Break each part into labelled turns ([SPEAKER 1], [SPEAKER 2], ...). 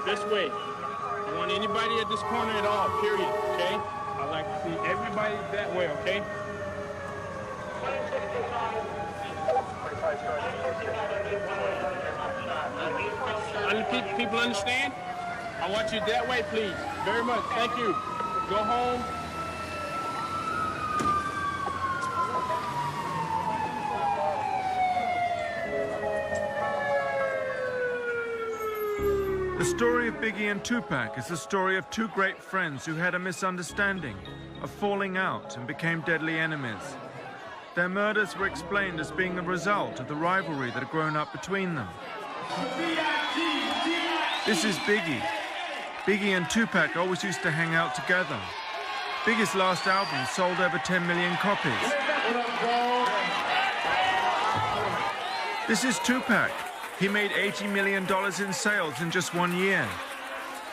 [SPEAKER 1] This way. I want anybody at this corner at all, period, okay? I'd like to see everybody that way, okay? People understand? I want you that way, please. Very much. Thank you. Go home.
[SPEAKER 2] The story of Biggie and Tupac is the story of two great friends who had a misunderstanding, a falling out, and became deadly enemies. Their murders were explained as being the result of the rivalry that had grown up between them. This is Biggie. Biggie and Tupac always used to hang out together. Biggie's last album sold over 10 million copies. This is Tupac. He made $80 million in sales in just 1 year.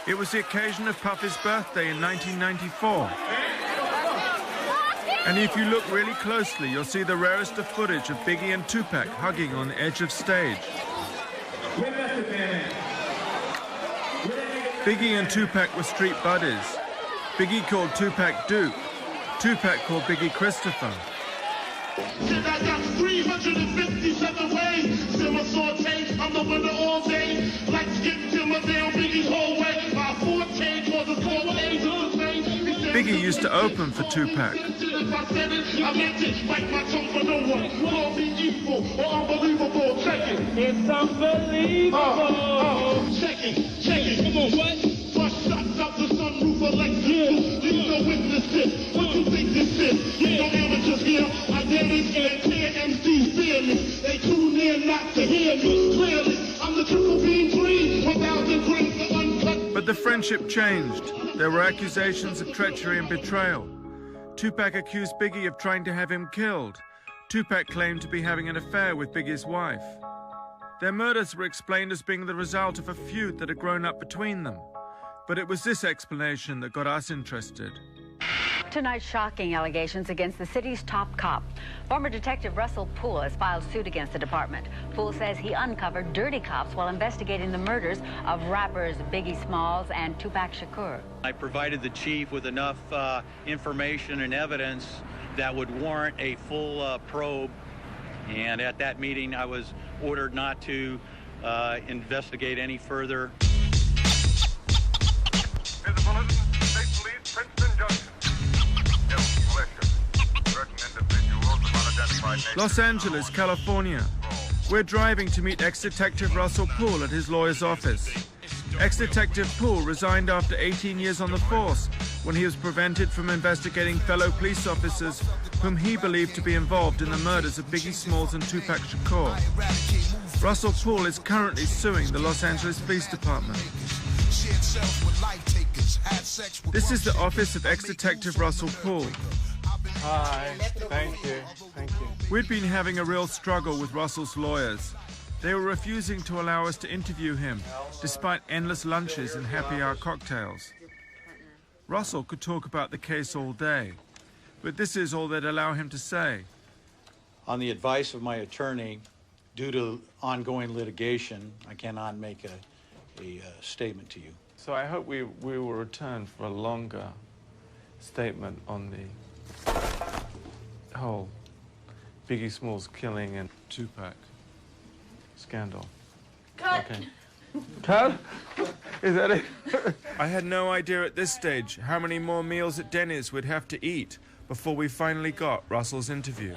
[SPEAKER 2] It was the occasion of Puffy's birthday in 1994. And if you look really closely, you'll see the rarest of footage of Biggie and Tupac hugging on the edge of stage. Biggie and Tupac were street buddies. Biggie called Tupac Duke. Tupac called Biggie Christopher.
[SPEAKER 3] Shit, I got 357 ways. Simmer saute, I'm the winner all day. Like skip Timber down Biggie's whole way. My forte causes 4 days of the same.
[SPEAKER 2] Biggie used to open for Tupac.
[SPEAKER 3] If I said it, I meant it. Bite my tongue for no one. Call me evil or unbelievable. Check it.
[SPEAKER 1] It's unbelievable.
[SPEAKER 3] Check it. Come on, what? First shots out the sunroof of Lexus. These are witnesses. What you think this is? You know amateurs here. I did it and clear MCs fearless. They too near not to hear me clearly. I'm the triple beam dream. 1,000 grams of uncut.
[SPEAKER 2] But the friendship changed. There were accusations of treachery and betrayal. Tupac accused Biggie of trying to have him killed. Tupac claimed to be having an affair with Biggie's wife. Their murders were explained as being the result of a feud that had grown up between them. But it was this explanation that got us interested.
[SPEAKER 4] Tonight's shocking allegations against the city's top cop. Former Detective Russell Poole has filed suit against the department. Poole says he uncovered dirty cops while investigating the murders of rappers Biggie Smalls and Tupac Shakur.
[SPEAKER 5] I provided the chief with enough information and evidence that would warrant a full probe. And at that meeting, I was ordered not to investigate any further.
[SPEAKER 6] Here's the bulletin. State Police, Princeton Junction. Certain individuals of unidentified nature.
[SPEAKER 2] Los Angeles, California. We're driving to meet ex-detective Russell Poole at his lawyer's office. Ex-detective Poole resigned after 18 years on the force when he was prevented from investigating fellow police officers whom he believed to be involved in the murders of Biggie Smalls and Tupac Shakur. Russell Poole is currently suing the Los Angeles Police Department. This is the office of ex-detective Russell Poole.
[SPEAKER 1] Hi, thank you.
[SPEAKER 2] We'd been having a real struggle with Russell's lawyers. They were refusing to allow us to interview him, despite endless lunches and happy hour cocktails. Russell could talk about the case all day, but this is all they'd allow him to say.
[SPEAKER 5] On the advice of my attorney, due to ongoing litigation, I cannot make a statement to you.
[SPEAKER 1] So I hope we will return for a longer statement on the whole Biggie Smalls killing and
[SPEAKER 2] Tupac
[SPEAKER 1] scandal.
[SPEAKER 4] Cut.
[SPEAKER 1] Okay. Cut? Is that it?
[SPEAKER 2] I had no idea at this stage how many more meals at Denny's we'd have to eat before we finally got Russell's interview.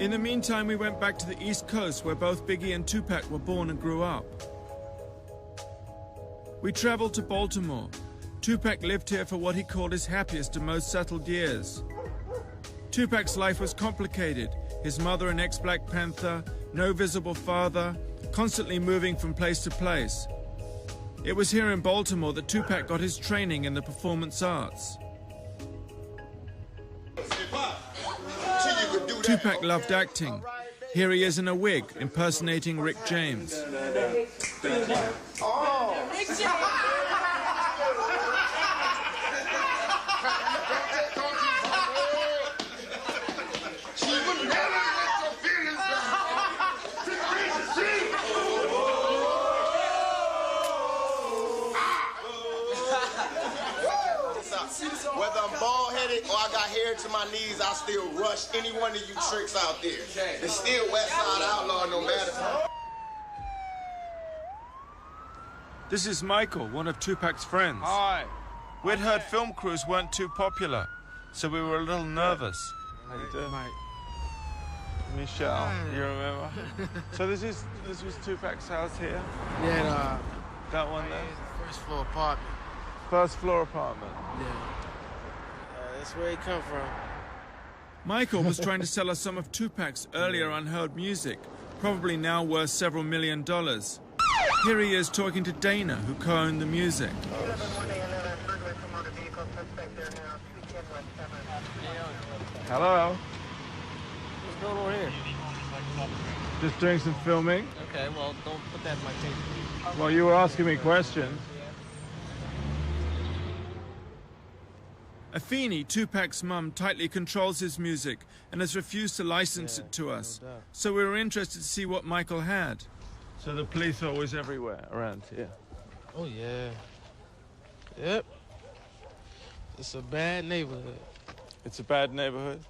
[SPEAKER 2] In the meantime, we went back to the East Coast where both Biggie and Tupac were born and grew up. We traveled to Baltimore. Tupac lived here for what he called his happiest and most settled years. Tupac's life was complicated. His mother an ex-Black Panther, no visible father, constantly moving from place to place. It was here in Baltimore that Tupac got his training in the performance arts. Tupac loved acting. Here he is in a wig, impersonating Rick James.
[SPEAKER 7] Whether I'm bald-headed or I got hair to my knees, I still rush any one of you tricks out there. It's still West Side Outlaw no matter.
[SPEAKER 2] This is Michael, one of Tupac's friends.
[SPEAKER 1] Hi.
[SPEAKER 2] We'd heard film crews weren't too popular, so we were a little nervous.
[SPEAKER 1] How you doing? Michelle, you remember? So this was Tupac's house here?
[SPEAKER 8] Yeah,
[SPEAKER 1] That one there?
[SPEAKER 8] first floor apartment.
[SPEAKER 1] First floor apartment.
[SPEAKER 8] Yeah. That's where he come from.
[SPEAKER 2] Michael was trying to sell us some of Tupac's earlier unheard music, probably now worth several $1 million. Here he is talking to Dana, who co-owned the music.
[SPEAKER 1] Hello.
[SPEAKER 9] What's going on here?
[SPEAKER 1] Just doing some filming.
[SPEAKER 9] Okay, well, don't put that in my tape.
[SPEAKER 1] Well, you were asking me questions.
[SPEAKER 2] Afeni, Tupac's mum, tightly controls his music and has refused to license it to us.
[SPEAKER 9] No doubt.
[SPEAKER 2] So we were interested to see what Michael had.
[SPEAKER 1] So the police are always everywhere around here.
[SPEAKER 8] Oh, yeah. Yep. It's a bad neighborhood.
[SPEAKER 1] It's a bad neighborhood.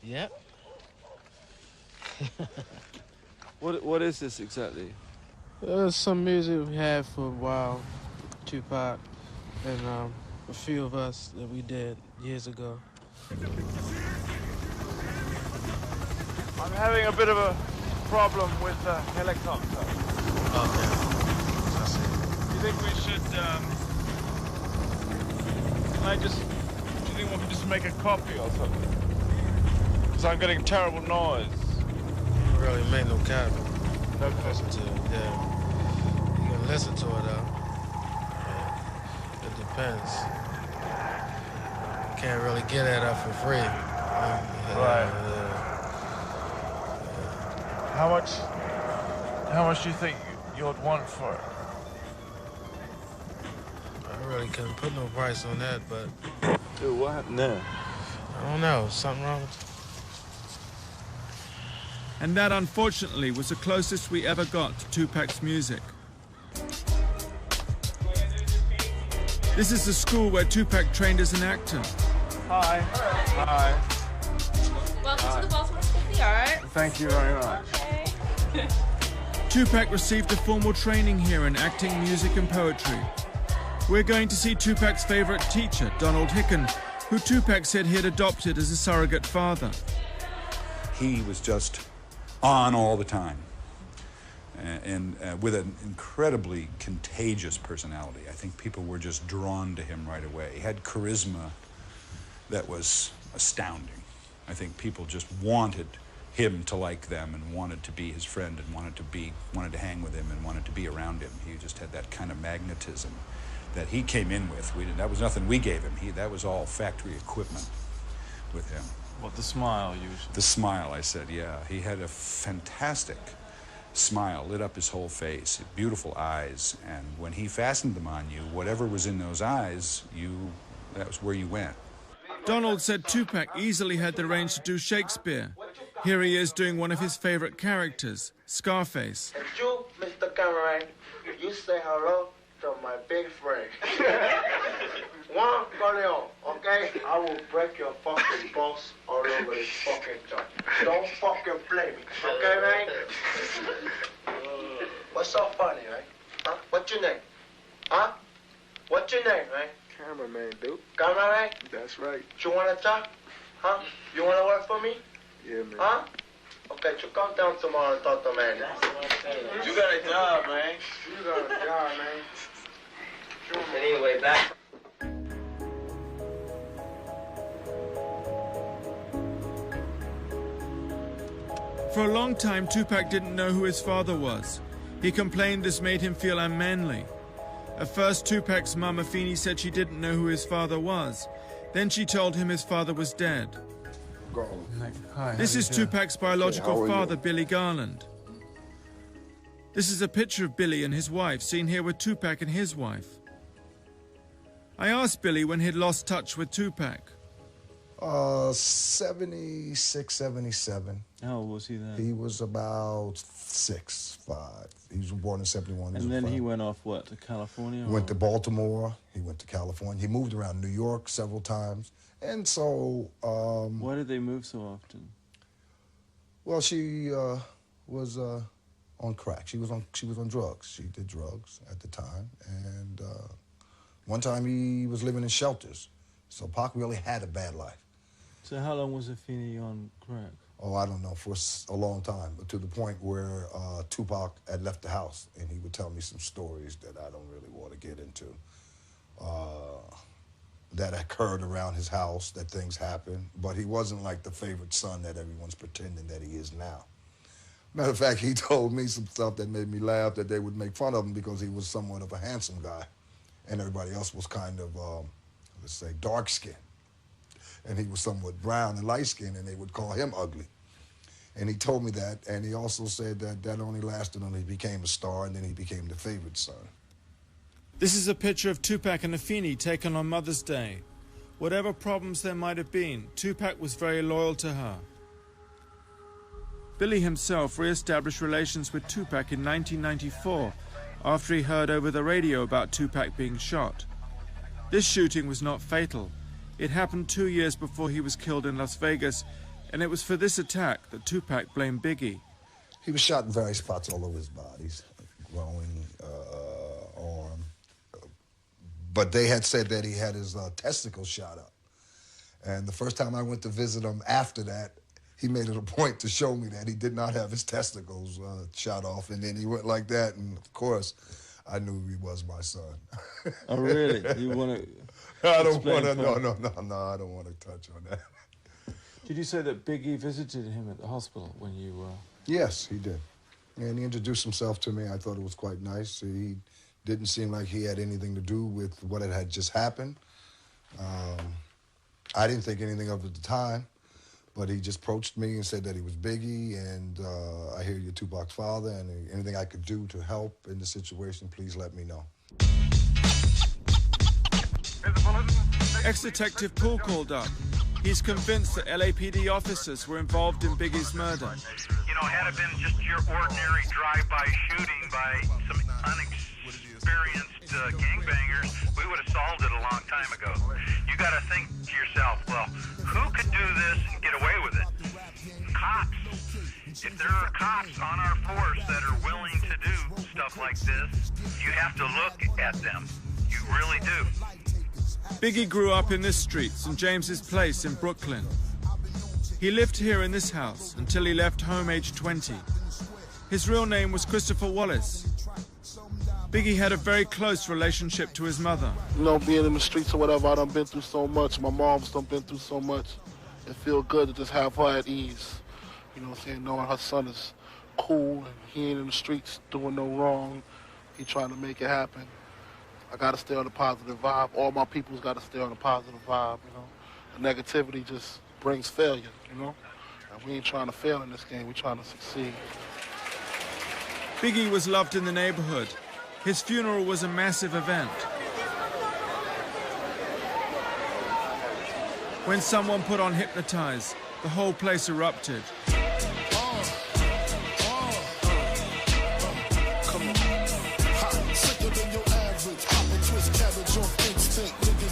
[SPEAKER 8] Yep.
[SPEAKER 1] What is this exactly?
[SPEAKER 8] Some music we had for a while, Tupac, and a few of us that we did years ago.
[SPEAKER 1] I'm having a bit of a problem with the helicopter.
[SPEAKER 8] Okay.
[SPEAKER 1] Do you think we should, do you think we can just make a copy or something? Because I'm getting terrible noise.
[SPEAKER 8] You don't really make no copy.
[SPEAKER 1] No
[SPEAKER 8] Listen to it, yeah. You can listen to it, though. Yeah. It depends. You can't really get that up for free.
[SPEAKER 1] Right. How much do you think you'd want for it?
[SPEAKER 8] I really couldn't put no price on that, but
[SPEAKER 1] Dude, what happened there?
[SPEAKER 8] I don't know. Something wrong with
[SPEAKER 2] And that, unfortunately, was the closest we ever got to Tupac's music. This is the school where Tupac trained as an actor.
[SPEAKER 1] Hi. Hi.
[SPEAKER 10] Welcome to the Baltimore School of the Arts.
[SPEAKER 1] Thank you very much.
[SPEAKER 10] Okay.
[SPEAKER 2] Tupac received a formal training here in acting, music, and poetry. We're going to see Tupac's favorite teacher, Donald Hicken, who Tupac said he had adopted as a surrogate father.
[SPEAKER 11] He was just on all the time, and with an incredibly contagious personality. I think people were just drawn to him right away. He had charisma that was astounding. I think people just wanted him to like them and wanted to be his friend and wanted to hang with him and wanted to be around him. He just had that kind of magnetism that he came in with. That was nothing we gave him. That was all factory equipment with him.
[SPEAKER 1] What, the smile usually?
[SPEAKER 11] The smile, I said, yeah. He had a fantastic smile, lit up his whole face, beautiful eyes, and when he fastened them on you, whatever was in those eyes, that was where you went.
[SPEAKER 2] Donald said Tupac easily had the range to do Shakespeare. Here he is doing one of his favorite characters, Scarface.
[SPEAKER 7] And you, Mr. Cameron, you say hello to my big friend. Juan Corleone, okay? I will break your fucking balls all over this fucking joint. Don't fucking play me, okay, man? What's so funny, right? Huh? What's your name? Huh? What's your name, man?
[SPEAKER 6] Cameraman, dude.
[SPEAKER 7] Cameraman?
[SPEAKER 6] That's right.
[SPEAKER 7] You wanna talk? Huh? You wanna work for me?
[SPEAKER 6] Yeah, man.
[SPEAKER 7] Huh? Okay, you come down tomorrow and talk to man. You got a job, man. You got a job, man. Anyway, back.
[SPEAKER 2] For a long time, Tupac didn't know who his father was. He complained this made him feel unmanly. At first, Tupac's mum, Afeni, said she didn't know who his father was. Then she told him his father was dead.
[SPEAKER 1] Hi,
[SPEAKER 2] This is Tupac's biological father, Billy Garland. This is a picture of Billy and his wife, seen here with Tupac and his wife. I asked Billy when he'd lost touch with Tupac.
[SPEAKER 12] 76, 77.
[SPEAKER 13] How old was he then?
[SPEAKER 12] He was about 6, 5. He was born in 71.
[SPEAKER 13] And then he went off, what, to California?
[SPEAKER 12] Went to Baltimore. He went to California. He moved around New York several times. And so...
[SPEAKER 13] why did they move so often?
[SPEAKER 12] Well, she was on crack. She was on drugs. She did drugs at the time. And one time he was living in shelters. So Pac really had a bad life.
[SPEAKER 13] So how long was Afeni on crack?
[SPEAKER 12] Oh, I don't know, for a long time, but to the point where Tupac had left the house, and he would tell me some stories that I don't really want to get into, that occurred around his house, that things happened, but he wasn't like the favorite son that everyone's pretending that he is now. Matter of fact, he told me some stuff that made me laugh, that they would make fun of him because he was somewhat of a handsome guy, and everybody else was kind of, let's say, dark-skinned. And he was somewhat brown and light-skinned, and they would call him ugly. And he told me that, and he also said that that only lasted until he became a star, and then he became the favorite son.
[SPEAKER 2] This is a picture of Tupac and Afeni taken on Mother's Day. Whatever problems there might have been, Tupac was very loyal to her. Billy himself re-established relations with Tupac in 1994 after he heard over the radio about Tupac being shot. This shooting was not fatal. It happened 2 years before he was killed in Las Vegas, and it was for this attack that Tupac blamed Biggie.
[SPEAKER 12] He was shot in various spots all over his body, growing arm. But they had said that he had his testicles shot up. And the first time I went to visit him after that, he made it a point to show me that he did not have his testicles shot off. And then he went like that, and of course, I knew he was my son.
[SPEAKER 13] Oh, really? You want to...
[SPEAKER 12] I don't want to, no, I don't want to touch on that.
[SPEAKER 1] Did you say that Biggie visited him at the hospital when you
[SPEAKER 12] Yes, he did. And he introduced himself to me. I thought it was quite nice. He didn't seem like he had anything to do with what had just happened. I didn't think anything of it at the time, but he just approached me and said that he was Biggie, and I hear you're Tupac's father, and anything I could do to help in the situation, please let me know.
[SPEAKER 2] Ex-Detective Poole called up. He's convinced that LAPD officers were involved in Biggie's murder.
[SPEAKER 6] You know, had it been just your ordinary drive-by shooting by some unexperienced gangbangers, we would have solved it a long time ago. You got to think to yourself, well, who could do this and get away with it? Cops. If there are cops on our force that are willing to do stuff like this, you have to look at them. You really do.
[SPEAKER 2] Biggie grew up in this street, St. James's Place in Brooklyn. He lived here in this house until he left home aged 20. His real name was Christopher Wallace. Biggie had a very close relationship to his mother.
[SPEAKER 14] You know, being in the streets or whatever, I done been through so much. My mom's done been through so much. It feels good to just have her at ease. You know what I'm saying? Knowing her son is cool and he ain't in the streets doing no wrong. He trying to make it happen. I got to stay on a positive vibe. All my people's got to stay on a positive vibe, you know. The negativity just brings failure, you know. And we ain't trying to fail in this game. We trying to succeed.
[SPEAKER 2] Biggie was loved in the neighborhood. His funeral was a massive event. When someone put on Hypnotize, the whole place erupted.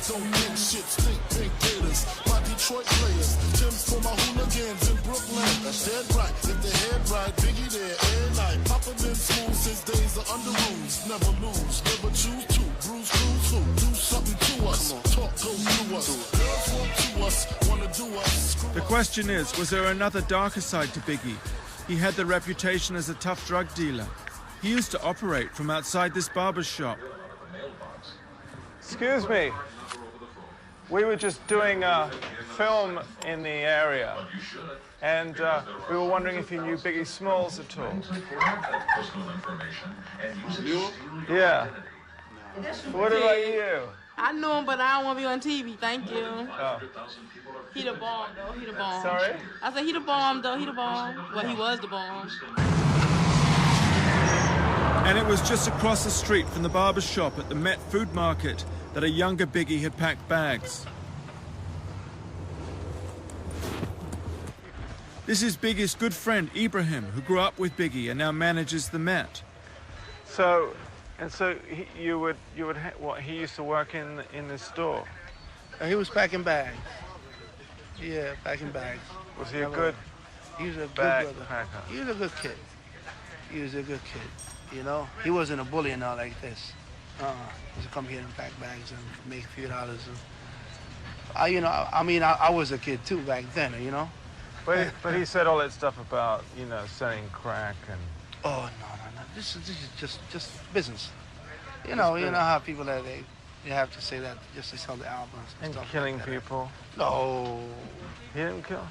[SPEAKER 3] Don't think shit, think big gators. My Detroit players, Tim's for my hooligans in Brooklyn. That's dead right, if the head right, Biggie there, every night. Papa been smooth since days of under rules. Never lose, never choose to. Bruise, cruise, who? Do something to us. Talk, go through us. Girls want to us, wanna do us.
[SPEAKER 2] The question is, was there another darker side to Biggie? He had the reputation as a tough drug dealer. He used to operate from outside this barber's shop.
[SPEAKER 1] Excuse me. We were just doing a film in the area, and we were wondering if you knew Biggie Smalls at all. Yeah. What about you?
[SPEAKER 15] I knew him, but I don't want to be on TV. Thank you.
[SPEAKER 1] Oh.
[SPEAKER 15] He the bomb, though. He the bomb.
[SPEAKER 1] Sorry?
[SPEAKER 15] I said he the bomb, though. He the bomb. Well, he was the bomb.
[SPEAKER 2] And it was just across the street from the barber shop at the Met Food Market that a younger Biggie had packed bags. This is Biggie's good friend, Ibrahim, who grew up with Biggie and now manages the Met.
[SPEAKER 1] So he used to work in the store?
[SPEAKER 16] He was packing bags. Yeah, packing bags.
[SPEAKER 1] Was he a good
[SPEAKER 16] He was a good
[SPEAKER 1] bag
[SPEAKER 16] brother.
[SPEAKER 1] packer?
[SPEAKER 16] He was a good kid. He was a good kid, you know? He wasn't a bully and all like this. He used to come here and pack bags and make a few dollars. I was a kid too back then, you know?
[SPEAKER 1] But he said all that stuff about, selling crack and...
[SPEAKER 16] Oh, no. This is just business. You know how people that they have to say that just to sell the albums and stuff
[SPEAKER 1] killing
[SPEAKER 16] like that.
[SPEAKER 1] people.
[SPEAKER 16] No.
[SPEAKER 1] He didn't kill?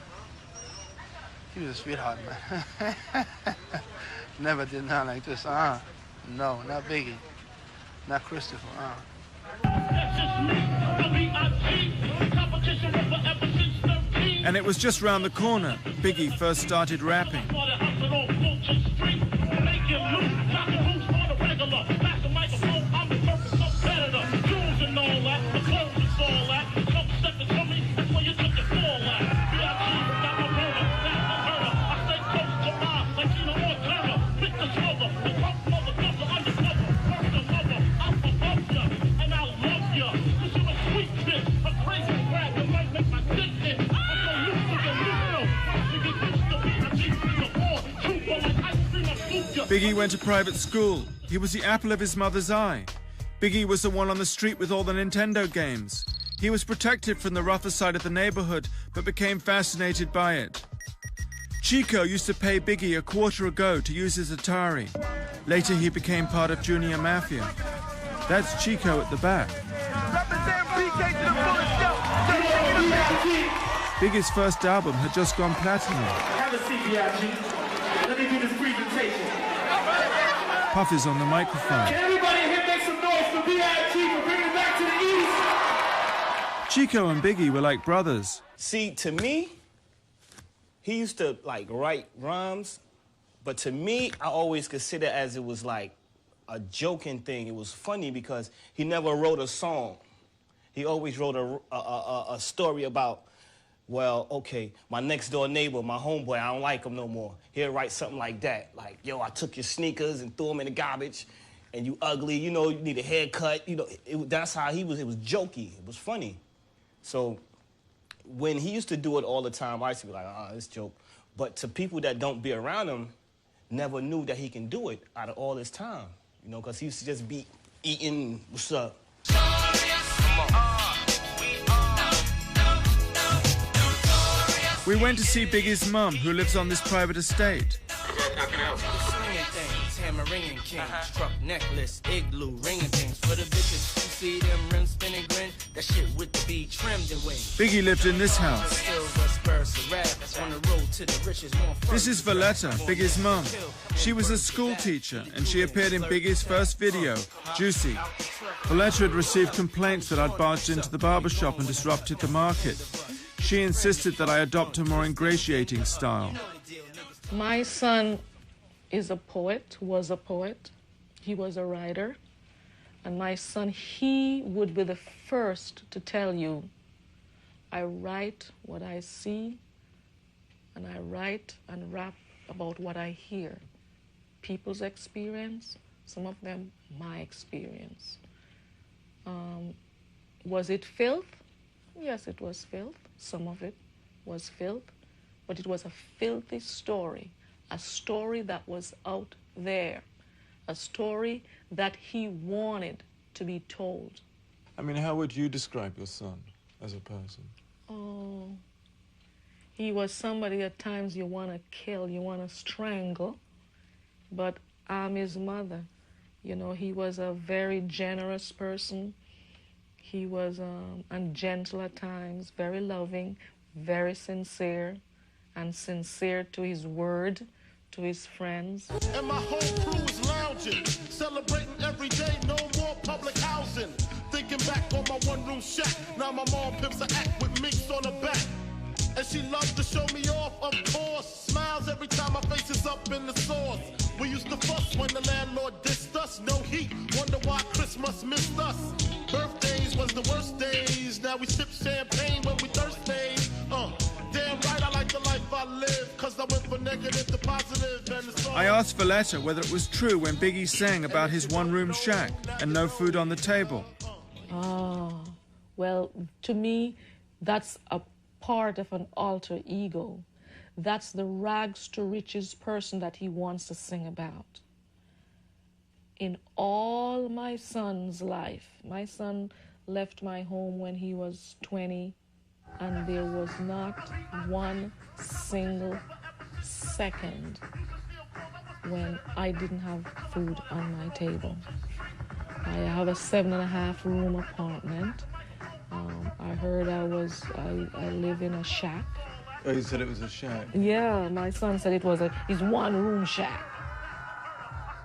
[SPEAKER 16] He was a sweetheart, man. Never did nothing like this. No, not Biggie. Not Christopher.
[SPEAKER 2] And it was just round the corner Biggie first started rapping. Biggie went to private school. He was the apple of his mother's eye. Biggie was the one on the street with all the Nintendo games. He was protected from the rougher side of the neighborhood, but became fascinated by it. Chico used to pay Biggie a quarter a go to use his Atari. Later he became part of Junior Mafia. That's Chico at the back. Biggie's first album had just gone platinum.
[SPEAKER 3] Have a seat, B.I.G. Let me do this presentation.
[SPEAKER 2] Puff is on the microphone.
[SPEAKER 3] Can everybody here make some noise for B.I.G. for bringing it back to the East?
[SPEAKER 2] Chico and Biggie were like brothers.
[SPEAKER 9] See, to me, he used to write rhymes, but to me, I always consider it as it was like a joking thing. It was funny because he never wrote a song. He always wrote a story about, well, okay, my next door neighbor, my homeboy, I don't like him no more. He'll write something like that, like, yo, I took your sneakers and threw them in the garbage, and you ugly, you need a haircut, that's how he was. It was jokey, it was funny. So when he used to do it all the time, I used to be like, it's joke. But to people that don't be around him, never knew that he can do it out of all this time, because he used to just be eating, what's up?
[SPEAKER 2] We went to see Biggie's mum, who lives on this private estate.
[SPEAKER 17] Ringing king, struck necklace, igloo, ringing things for the bitches. You see them rims spinning grin, that shit with the beat trimmed and wing.
[SPEAKER 2] Biggie lived in this house. This is Valletta, Biggie's mum. She was a school teacher and she appeared in Biggie's first video, Juicy. Valletta had received complaints that I'd barged into the barbershop and disrupted the market. She insisted that I adopt a more ingratiating style.
[SPEAKER 18] My son is a poet, was a poet. He was a writer. And my son, he would be the first to tell you, I write what I see, and I write and rap about what I hear. People's experience, some of them my experience. Was it filth? Yes, it was filth. Some of it was filth, but it was a filthy story. A story that was out there, a story that he wanted to be told.
[SPEAKER 13] I mean, how would you describe your son as a person?
[SPEAKER 18] Oh, he was somebody at times you want to kill, you want to strangle, but I'm his mother. He was a very generous person. He was and gentle at times, very loving, very sincere, and sincere to his word, to his friends.
[SPEAKER 3] And my whole crew is lounging, celebrating every day, no more public housing. Think looking back on my one-room shack. Now my mom pimps a act with minks on her back. And she loves to show me off, of course. Smiles every time my face is up in the sauce. We used to fuss when the landlord dissed us. No heat, wonder why Christmas missed us. Birthdays was the worst days. Now we sip champagne when we thirsty. Damn right, I like the life I live. Cause I went from negative to positive. And it's all
[SPEAKER 2] I asked Valletta whether it was true when Biggie sang about his one-room shack and no food on the table.
[SPEAKER 18] Well, to me, that's a part of an alter ego. That's the rags to riches person that he wants to sing about. In all my son's life, my son left my home when he was 20, and there was not one single second when I didn't have food on my table. I have a 7.5 room apartment. I heard I live in a shack.
[SPEAKER 13] Oh, you said it was a shack?
[SPEAKER 18] Yeah, my son said it was his one-room shack.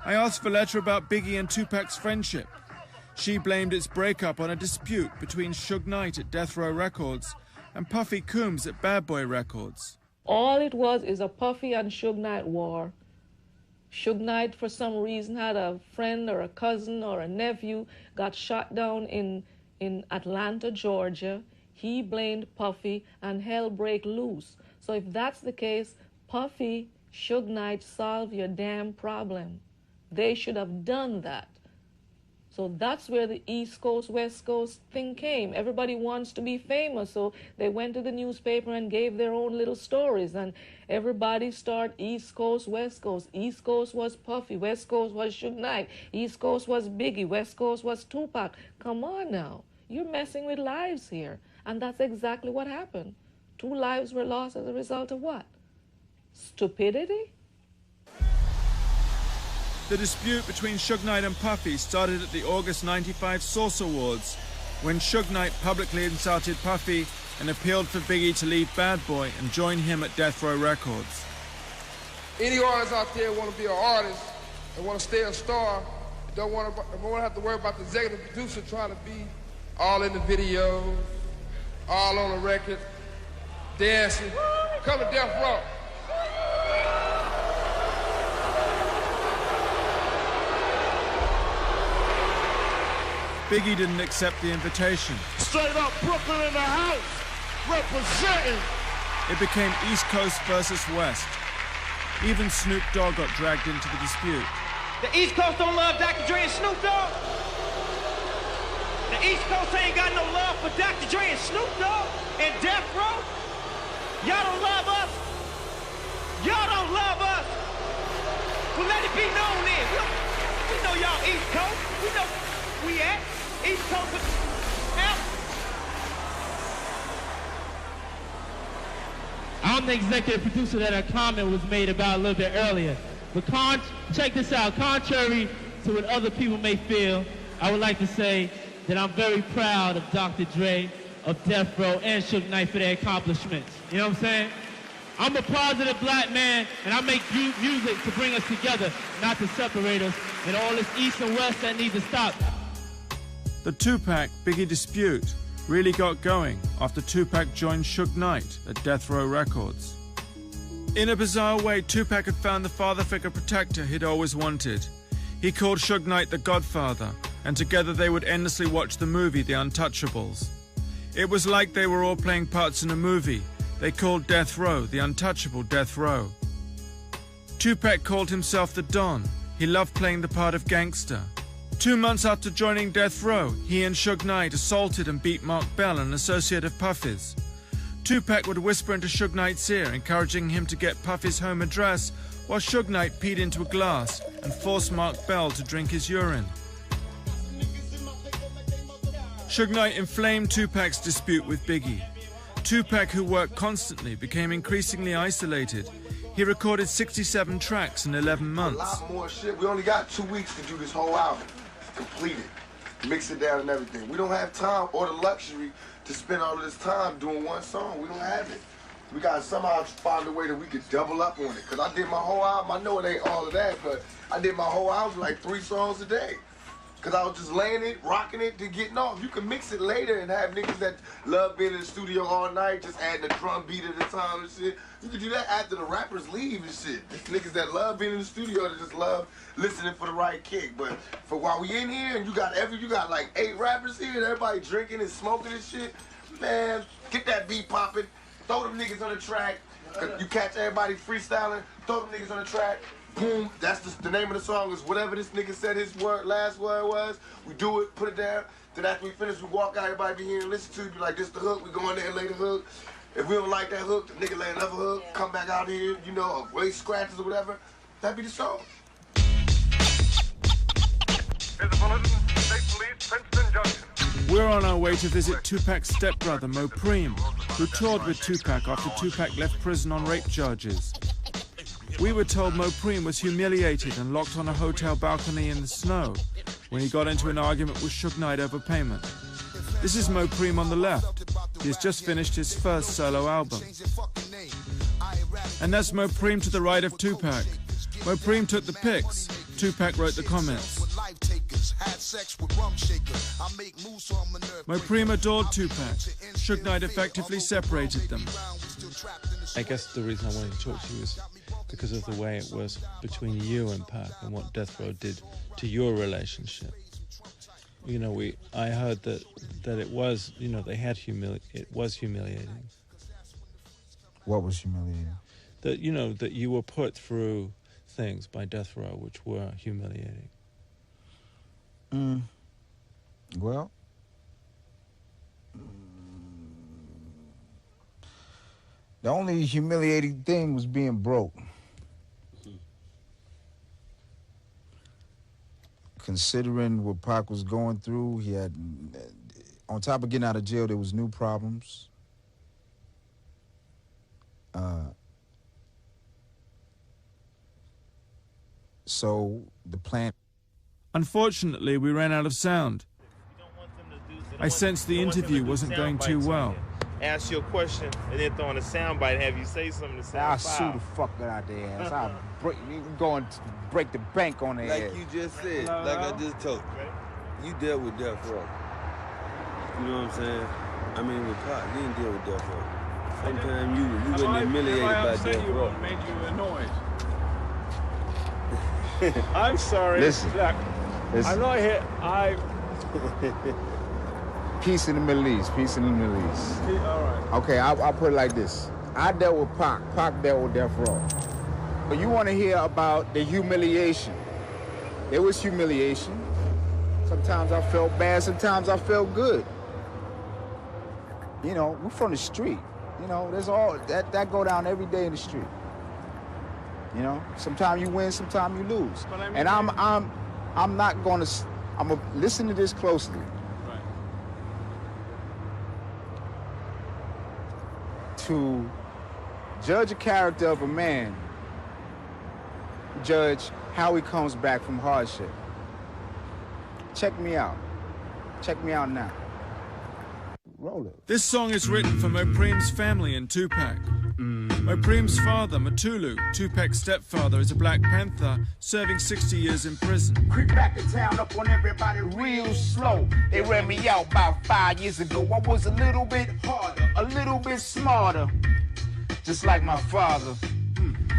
[SPEAKER 2] I asked Valletta about Biggie and Tupac's friendship. She blamed its breakup on a dispute between Suge Knight at Death Row Records and Puffy Combs at Bad Boy Records.
[SPEAKER 18] All it was is a Puffy and Suge Knight war. Suge Knight, for some reason, had a friend or a cousin or a nephew got shot down in Atlanta, Georgia. He blamed Puffy and hell break loose. So if that's the case, Puffy, Suge Knight, solve your damn problem. They should have done that. So that's where the East Coast, West Coast thing came. Everybody wants to be famous, so they went to the newspaper and gave their own little stories, and everybody started East Coast, West Coast. East Coast was Puffy, West Coast was Suge Knight, East Coast was Biggie, West Coast was Tupac. Come on now. You're messing with lives here. And that's exactly what happened. 2 lives were lost as a result of what? Stupidity?
[SPEAKER 2] The dispute between Suge Knight and Puffy started at the August '95 Source Awards, when Suge Knight publicly insulted Puffy and appealed for Biggie to leave Bad Boy and join him at Death Row Records.
[SPEAKER 19] Any artists out there want to be an artist and want to stay a star, don't want to have to worry about the executive producer trying to be all in the video, all on the record, dancing. Come to Death Row.
[SPEAKER 2] Biggie didn't accept the invitation.
[SPEAKER 3] Straight up Brooklyn in the house, representing.
[SPEAKER 2] It became East Coast versus West. Even Snoop Dogg got dragged into the dispute.
[SPEAKER 20] The East Coast don't love Dr. Dre and Snoop Dogg. The East Coast ain't got no love for Dr. Dre and Snoop Dogg and Death Row. Y'all don't love us. Y'all don't love us. Well, let it be known then. We know y'all East Coast. We know where we at. East Coast out. I'm the executive producer that a comment was made about a little bit earlier. But check this out. Contrary to what other people may feel, I would like to say that I'm very proud of Dr. Dre, of Death Row, and Suge Knight for their accomplishments. You know what I'm saying? I'm a positive black man, and I make music to bring us together, not to separate us, and all this East and West that needs to stop.
[SPEAKER 2] The Tupac-Biggie dispute really got going after Tupac joined Suge Knight at Death Row Records. In a bizarre way, Tupac had found the father figure protector he'd always wanted. He called Suge Knight the Godfather, and together they would endlessly watch the movie The Untouchables. It was like they were all playing parts in a movie. They called Death Row the untouchable Death Row. Tupac called himself the Don. He loved playing the part of gangster. 2 months after joining Death Row, he and Suge Knight assaulted and beat Mark Bell, an associate of Puffy's. Tupac would whisper into Suge Knight's ear, encouraging him to get Puffy's home address, while Suge Knight peed into a glass and forced Mark Bell to drink his urine. Suge Knight inflamed Tupac's dispute with Biggie. Tupac, who worked constantly, became increasingly isolated. He recorded 67 tracks in 11 months.
[SPEAKER 12] A lot more shit. We only got 2 weeks to do this whole album. Complete it. Mix it down and everything. We don't have time or the luxury to spend all of this time doing one song. We don't have it. We gotta somehow find a way that we could double up on it. Cause I did my whole album, I know it ain't all of that, but I did my whole album like 3 songs a day.
[SPEAKER 7] Because I was just laying it, rocking it, to getting off. You can mix it later and have niggas that love being in the studio all night, just adding a drum beat at a time and shit. You can do that after the rappers leave and shit. There's niggas that love being in the studio that just love listening for the right kick. But for while we in here and you got like 8 rappers here and everybody drinking and smoking and shit, man, get that beat popping, throw them niggas on the track. You catch everybody freestyling, throw them niggas on the track. Boom, that's the name of the song is whatever this nigga said his last word was. We do it, put it down. Then after we finish, we walk out, everybody be here and listen to it. Be like, this the hook, we go in there and lay the hook. If we don't like that hook, the nigga lay another hook, come back out here, you know, or waste scratches or whatever. That'd be the song.
[SPEAKER 3] Here's the bulletin. State Police, Princeton Junction.
[SPEAKER 2] We're on our way to visit Tupac's stepbrother, Mo Preem, who toured with Tupac after Tupac left prison on rape charges. We were told Mo Preem was humiliated and locked on a hotel balcony in the snow when he got into an argument with Suge Knight over payment. This is Mo Preem on the left. He has just finished his first solo album. And that's Mo Preem to the right of Tupac. Mo Preem took the pics. Tupac wrote the comments. Mo Preem adored Tupac. Suge Knight effectively separated them.
[SPEAKER 1] I guess the reason I wanted to talk to you is because of the way it was between you and Pac and what Death Row did to your relationship. You know, I heard that it was, you know, it was humiliating.
[SPEAKER 21] What was humiliating?
[SPEAKER 1] That, you know, that you were put through things by Death Row which were humiliating.
[SPEAKER 21] Well, the only humiliating thing was being broke. Considering what Pac was going through, he had, on top of getting out of jail, there was new problems. So the plan...
[SPEAKER 2] Unfortunately, we ran out of sound. I sensed the interview wasn't going too well.
[SPEAKER 22] Ask you a question and then throw in a soundbite and have you say something to sound
[SPEAKER 21] I'll sue the fuck out their ass. I'll go and break the bank on their ass.
[SPEAKER 23] Like you just said, like I just told you, you dealt with Death Row. You know what I'm saying? I mean, with Pac, you didn't deal with Death Row. Sometimes you wasn't humiliated by Death Row.
[SPEAKER 2] Made you annoyed. I'm sorry.
[SPEAKER 21] Listen.
[SPEAKER 2] I'm not here.
[SPEAKER 21] Peace in the Middle East. Peace in the Middle East.
[SPEAKER 2] All right.
[SPEAKER 21] Okay, I'll put it like this. I dealt with Pac. Pac dealt with Death Row. But you want to hear about the humiliation. There was humiliation. Sometimes I felt bad. Sometimes I felt good. You know, we're from the street. You know, there's all that go down every day in the street. You know, sometimes you win, sometimes you lose.
[SPEAKER 2] But I mean,
[SPEAKER 21] and I'm not going to. I'm gonna listen to this closely.
[SPEAKER 2] Right.
[SPEAKER 21] To judge a character of a man, judge how he comes back from hardship. Check me out. Check me out now. Roll it.
[SPEAKER 2] This song is written for Mo Preem's family and Tupac. Mo Preem's father, Matulu, Tupac's stepfather, is a Black Panther serving 60 years in prison.
[SPEAKER 21] Creep back to town up on everybody real slow. They ran me out about 5 years ago. I was a little bit harder, a little bit smarter. Just like my father.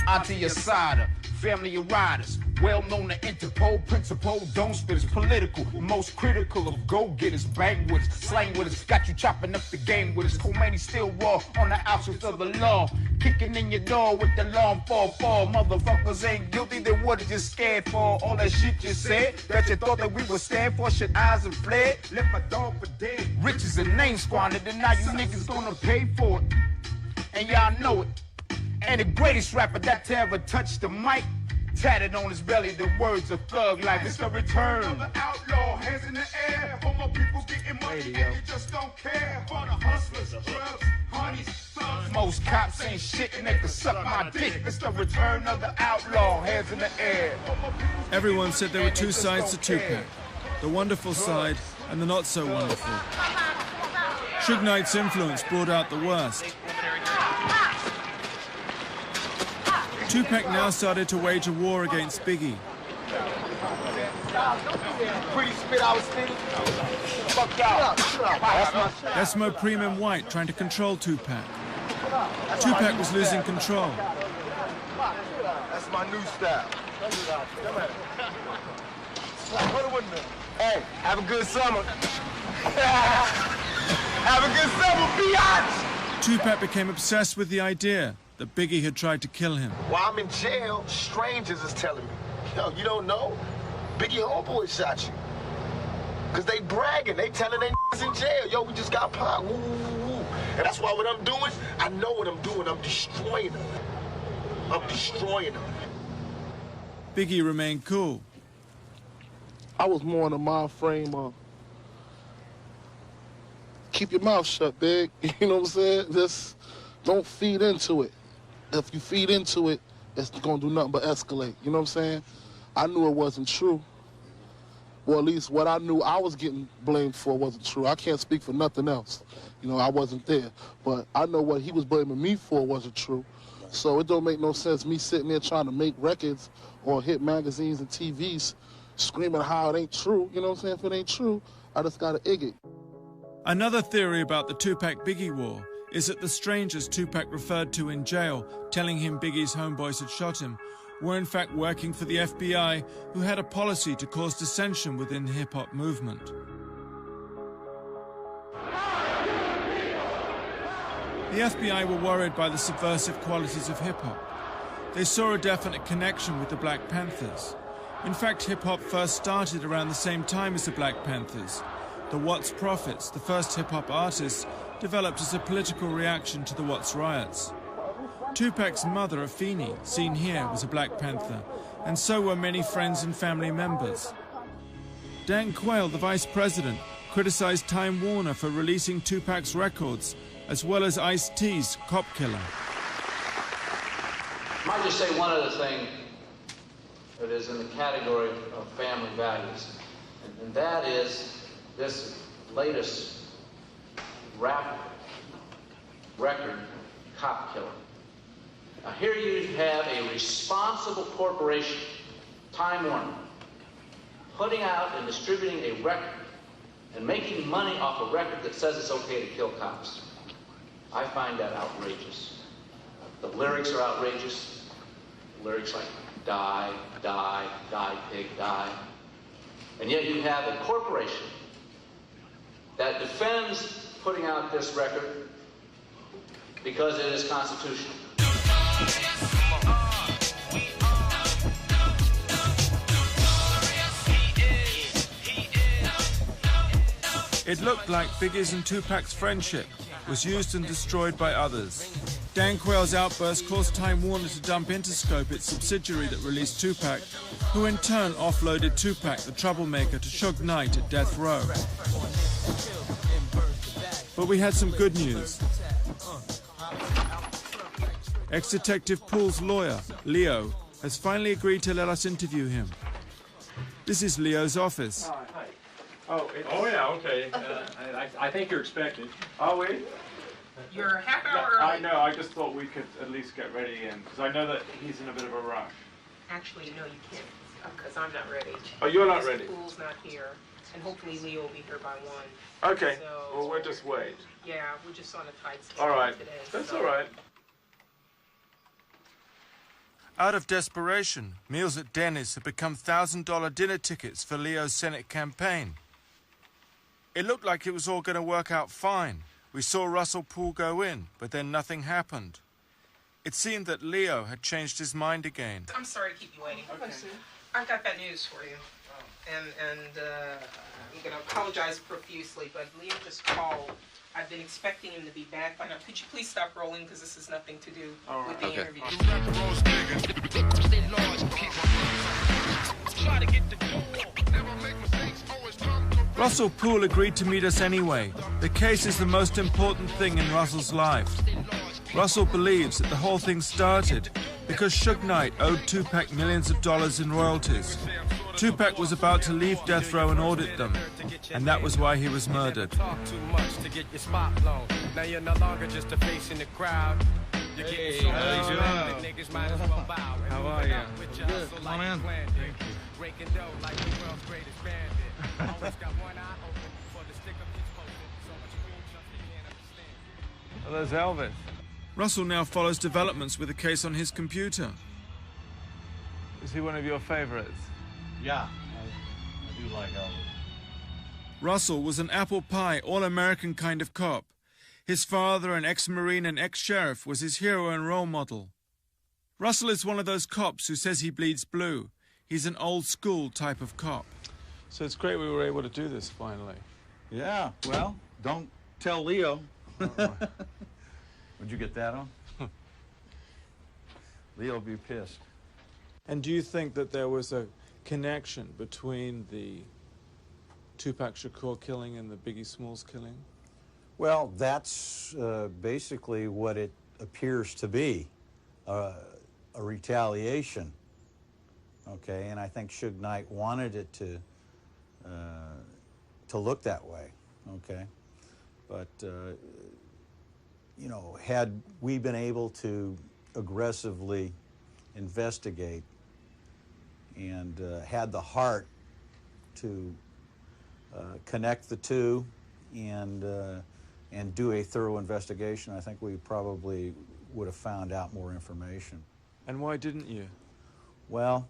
[SPEAKER 21] Auntie Asada, family of riders. Well known to Interpol, principle, don't spit, it's political. Most critical of go-getters, bang with us, slang with us, got you chopping up the game with us. Khomeini still raw on the outskirts of the law. Kicking in your door with the long fall. Motherfuckers ain't guilty, they were just scared for all that shit you said. That you thought that we would stand for, shit eyes and fled. Left my dog for dead. Riches and name squandered, and now you niggas gonna pay for it. And y'all know it. And the greatest rapper that to ever touch the mic, tatted on his belly the words of thug life. It's the return of the outlaw, hands in the air. For my people getting money and you just don't care. For the hustlers, drugs, honeys, thugs. Most cops ain't shit and they can suck my dick. It's the return of the outlaw, hands in the air.
[SPEAKER 2] Everyone said there were two sides to Tupac, the wonderful side and the not so wonderful. Suge Knight's influence brought out the worst. Tupac now started to wage a war against Biggie.
[SPEAKER 21] Pretty spit I was spitting. Fuck out.
[SPEAKER 2] Esmo Premium White trying to control Tupac. Tupac was losing control.
[SPEAKER 21] That's my new style. Hey, have a good summer. Have a good summer, biatch!
[SPEAKER 2] Tupac became obsessed with the idea that Biggie had tried to kill him.
[SPEAKER 7] While I'm in jail, strangers is telling me, yo, you don't know? Biggie homeboy shot you. Cause they bragging, they telling they in jail. Yo, we just got Pac, woo, woo, woo. And that's why what I'm doing, I know what I'm doing. I'm destroying them. I'm destroying them.
[SPEAKER 2] Biggie remained cool.
[SPEAKER 14] I was more in the mind frame of keep your mouth shut, Big. You know what I'm saying? Just don't feed into it. If you feed into it, it's gonna do nothing but escalate. You know what I'm saying? I knew it wasn't true. Well, at least what I knew I was getting blamed for wasn't true. I can't speak for nothing else. You know, I wasn't there. But I know what he was blaming me for wasn't true. So it don't make no sense me sitting there trying to make records or hit magazines and TVs screaming how it ain't true. You know what I'm saying? If it ain't true, I just gotta egg it.
[SPEAKER 2] Another theory about the Tupac-Biggie war is that the strangers Tupac referred to in jail, telling him Biggie's homeboys had shot him, were in fact working for the FBI, who had a policy to cause dissension within the hip-hop movement. The FBI were worried by the subversive qualities of hip-hop. They saw a definite connection with the Black Panthers. In fact, hip-hop first started around the same time as the Black Panthers. The Watts Prophets, the first hip-hop artists, developed as a political reaction to the Watts riots. Tupac's mother, Afeni, seen here, was a Black Panther, and so were many friends and family members. Dan Quayle, the vice president, criticized Time Warner for releasing Tupac's records, as well as Ice-T's Cop Killer.
[SPEAKER 4] I might just say one other thing that is in the category of family values, and that is this latest rap record, Cop Killer. Now here you have a responsible corporation, Time Warner, putting out and distributing a record and making money off a record that says it's okay to kill cops. I find that outrageous. The lyrics are outrageous. The lyrics like die, die, die, pig, die. And yet you have a corporation that defends putting out this record because it is constitutional.
[SPEAKER 2] It looked like Biggie's and Tupac's friendship was used and destroyed by others. Dan Quayle's outburst caused Time Warner to dump Interscope, its subsidiary that released Tupac, who in turn offloaded Tupac, the troublemaker, to Suge Knight at death row. But we had some good news. Ex-Detective Pool's lawyer, Leo, has finally agreed to let us interview him. This is Leo's office.
[SPEAKER 5] Oh yeah, okay. I think you're expected. Are we?
[SPEAKER 8] You're a half hour early.
[SPEAKER 5] I know, I just thought we could at least get ready in, because I know that he's in a bit of a rush.
[SPEAKER 8] Actually, no, you can't, because I'm not ready.
[SPEAKER 5] Oh, you're not ready?
[SPEAKER 8] Pool's not here, and hopefully Leo will be here by 1.
[SPEAKER 5] Okay,
[SPEAKER 8] so,
[SPEAKER 5] well, we'll just wait.
[SPEAKER 8] Yeah, we're just on a tight schedule
[SPEAKER 5] all right.
[SPEAKER 8] Today.
[SPEAKER 5] That's
[SPEAKER 8] so.
[SPEAKER 5] all right.
[SPEAKER 2] Out of desperation, meals at Denny's had become $1,000 dinner tickets for Leo's Senate campaign. It looked like it was all going to work out fine. We saw Russell Poole go in, but then nothing happened. It seemed that Leo had changed his mind again.
[SPEAKER 8] I'm sorry to keep you waiting. Okay. I've got that news for you. And I'm going to apologize profusely, but Leo just called. I've been expecting him to be back by now. Could you please stop rolling, because this has nothing to do with the interview.
[SPEAKER 2] Russell Poole agreed to meet us anyway. The case is the most important thing in Russell's life. Russell believes that the whole thing started because Suge Knight owed Tupac millions of dollars in royalties. Tupac was about to leave death row and audit them, and that was why he was murdered.
[SPEAKER 24] Talk too much to get your spot blown. Now you're no longer just a face in the crowd.
[SPEAKER 2] Hey, how are you?
[SPEAKER 3] Good. Come on in.
[SPEAKER 2] Thank you. Oh, there's Elvis. Russell now follows developments with a case on his computer. Is he one of your favorites?
[SPEAKER 6] Yeah, I do like Elvis.
[SPEAKER 2] Russell was an apple pie, all-American kind of cop. His father, an ex-Marine and ex-sheriff, was his hero and role model. Russell is one of those cops who says he bleeds blue. He's an old-school type of cop.
[SPEAKER 1] So it's great we were able to do this finally.
[SPEAKER 6] Yeah, well, don't tell Leo. Would you get that on? Leo'll be pissed.
[SPEAKER 1] And do you think that there was a connection between the Tupac Shakur killing and the Biggie Smalls killing?
[SPEAKER 6] Well, that's basically what it appears to be, a retaliation. Okay, and I think Suge Knight wanted it to look that way. Okay, but you know, had we been able to aggressively investigate and had the heart to connect the two and do a thorough investigation, I think we probably would have found out more information.
[SPEAKER 1] And why didn't you?
[SPEAKER 6] Well,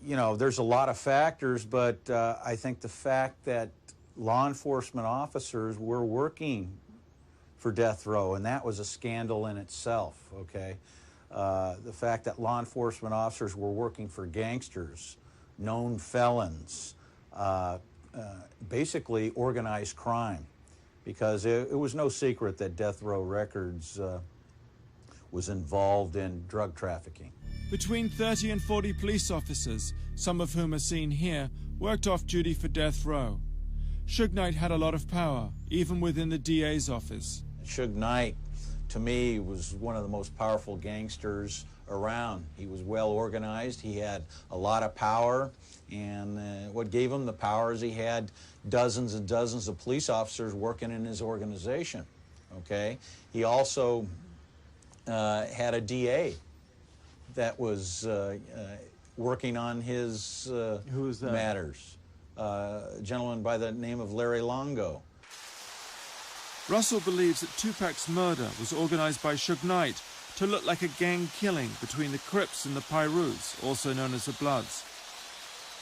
[SPEAKER 6] you know, there's a lot of factors, but I think the fact that law enforcement officers were working for death row, and that was a scandal in itself, okay? The fact that law enforcement officers were working for gangsters, known felons, basically organized crime, because it was no secret that Death Row Records was involved in drug trafficking.
[SPEAKER 2] Between 30 and 40 police officers, some of whom are seen here, worked off duty for death row. Suge Knight had a lot of power, even within the DA's office.
[SPEAKER 6] Suge Knight, to me, was one of the most powerful gangsters around. He was well organized, he had a lot of power, and what gave him the power is he had dozens and dozens of police officers working in his organization, okay? He also had a DA that was working on his
[SPEAKER 1] Who is that?
[SPEAKER 6] matters, a gentleman by the name of Larry Longo.
[SPEAKER 2] Russell believes that Tupac's murder was organized by Suge Knight to look like a gang killing between the Crips and the Pyrus, also known as the Bloods.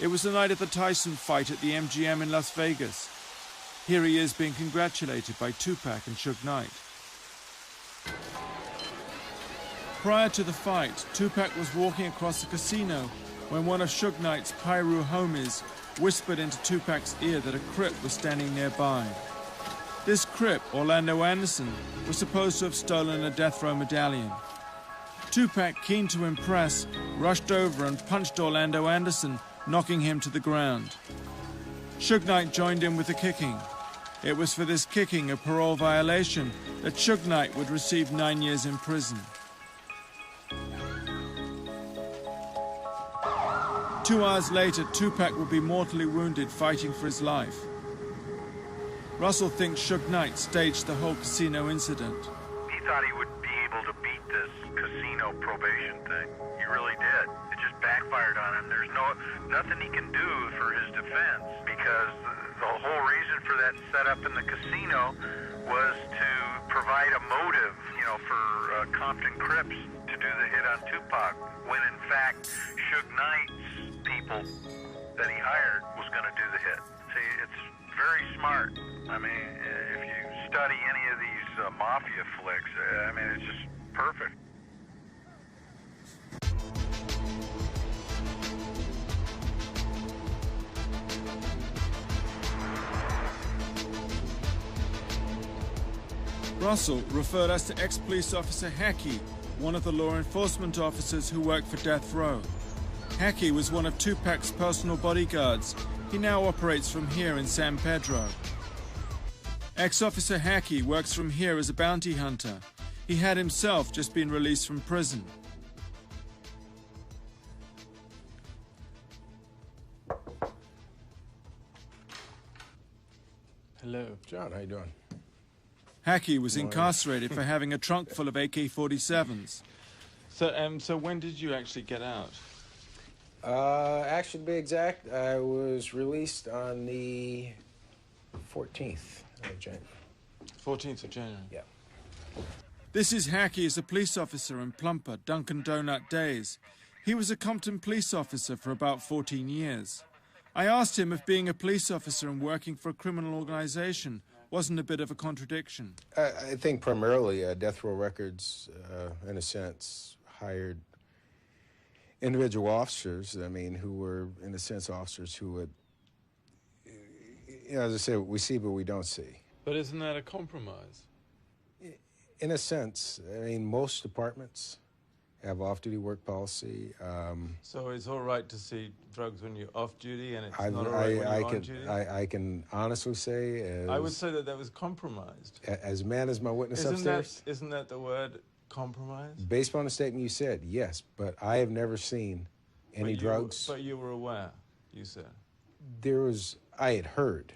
[SPEAKER 2] It was the night of the Tyson fight at the MGM in Las Vegas. Here he is being congratulated by Tupac and Suge Knight. Prior to the fight, Tupac was walking across the casino when one of Suge Knight's Pyru homies whispered into Tupac's ear that a Crip was standing nearby. This Crip, Orlando Anderson, was supposed to have stolen a death row medallion. Tupac, keen to impress, rushed over and punched Orlando Anderson, knocking him to the ground. Suge Knight joined in with the kicking. It was for this kicking, a parole violation, that Suge Knight would receive 9 years in prison. 2 hours later, Tupac would be mortally wounded fighting for his life. Russell thinks Suge Knight staged the whole casino incident.
[SPEAKER 10] He thought he would be able to beat this casino probation thing. He really did. It just backfired on him. There's nothing he can do for his defense, because the whole reason for that setup in the casino was to provide a motive, you know, for Compton Crips to do the hit on Tupac, when in fact Suge Knight's people that he hired was going to do the hit. See, it's very smart. I mean, if you study any of these mafia flicks, I mean, it's just perfect.
[SPEAKER 2] Russell referred us to ex-police officer Hackey, one of the law enforcement officers who worked for Death Row. Hackey was one of Tupac's personal bodyguards. He now operates from here in San Pedro. Ex-officer Hackey works from here as a bounty hunter. He had himself just been released from prison.
[SPEAKER 11] Hello. John, how you doing?
[SPEAKER 2] Hackey was incarcerated for having a trunk full of AK-47s.
[SPEAKER 1] So when did you actually get out?
[SPEAKER 11] Actually, to be exact, I was released on the 14th of January.
[SPEAKER 1] 14th of January?
[SPEAKER 11] Yeah.
[SPEAKER 2] This is Hackey as a police officer in Plumper, Dunkin' Donut days. He was a Compton police officer for about 14 years. I asked him if being a police officer and working for a criminal organization wasn't a bit of a contradiction.
[SPEAKER 11] I think primarily Death Row Records, in a sense, hired individual officers, I mean, who were, in a sense, officers who would, you know, as I said, we see but we don't see.
[SPEAKER 1] But isn't that a compromise?
[SPEAKER 11] In a sense, I mean, most departments have off-duty work policy.
[SPEAKER 1] So it's all right to see drugs when you're off-duty and it's not all right when you're on-duty?
[SPEAKER 11] I can honestly say...
[SPEAKER 1] I would say that was compromised.
[SPEAKER 11] As man as my witness upstairs?
[SPEAKER 1] Isn't that the word, compromise?
[SPEAKER 11] Based upon the statement you said, yes, but I have never seen any drugs.
[SPEAKER 1] But you were aware, you said?
[SPEAKER 11] I had heard,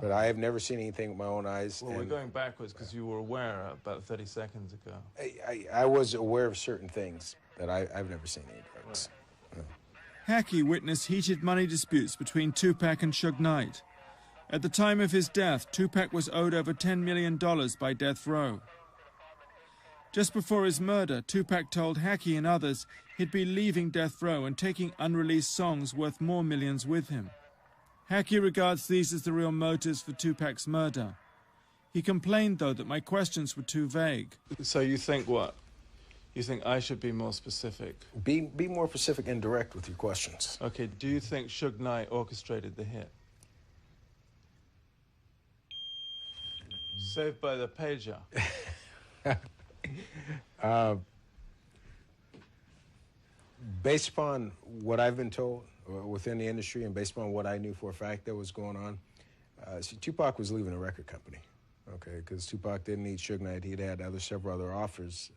[SPEAKER 11] but I have never seen anything with my own eyes.
[SPEAKER 1] Well, we're going backwards because you were aware about 30 seconds ago.
[SPEAKER 11] I was aware of certain things, but I've never seen any drugs. No.
[SPEAKER 2] Hackey witnessed heated money disputes between Tupac and Suge Knight. At the time of his death, Tupac was owed over $10 million by Death Row. Just before his murder, Tupac told Hackey and others he'd be leaving Death Row and taking unreleased songs worth more millions with him. Hackey regards these as the real motives for Tupac's murder. He complained, though, that my questions were too vague.
[SPEAKER 1] So you think what? You think I should be more specific?
[SPEAKER 11] Be more specific and direct with your questions.
[SPEAKER 1] Okay, do you think Suge Knight orchestrated the hit? Saved by the pager.
[SPEAKER 11] Based upon what I've been told within the industry and based upon what I knew for a fact that was going on, see, Tupac was leaving a record company, okay, because Tupac didn't need Suge Knight. He'd had several other offers.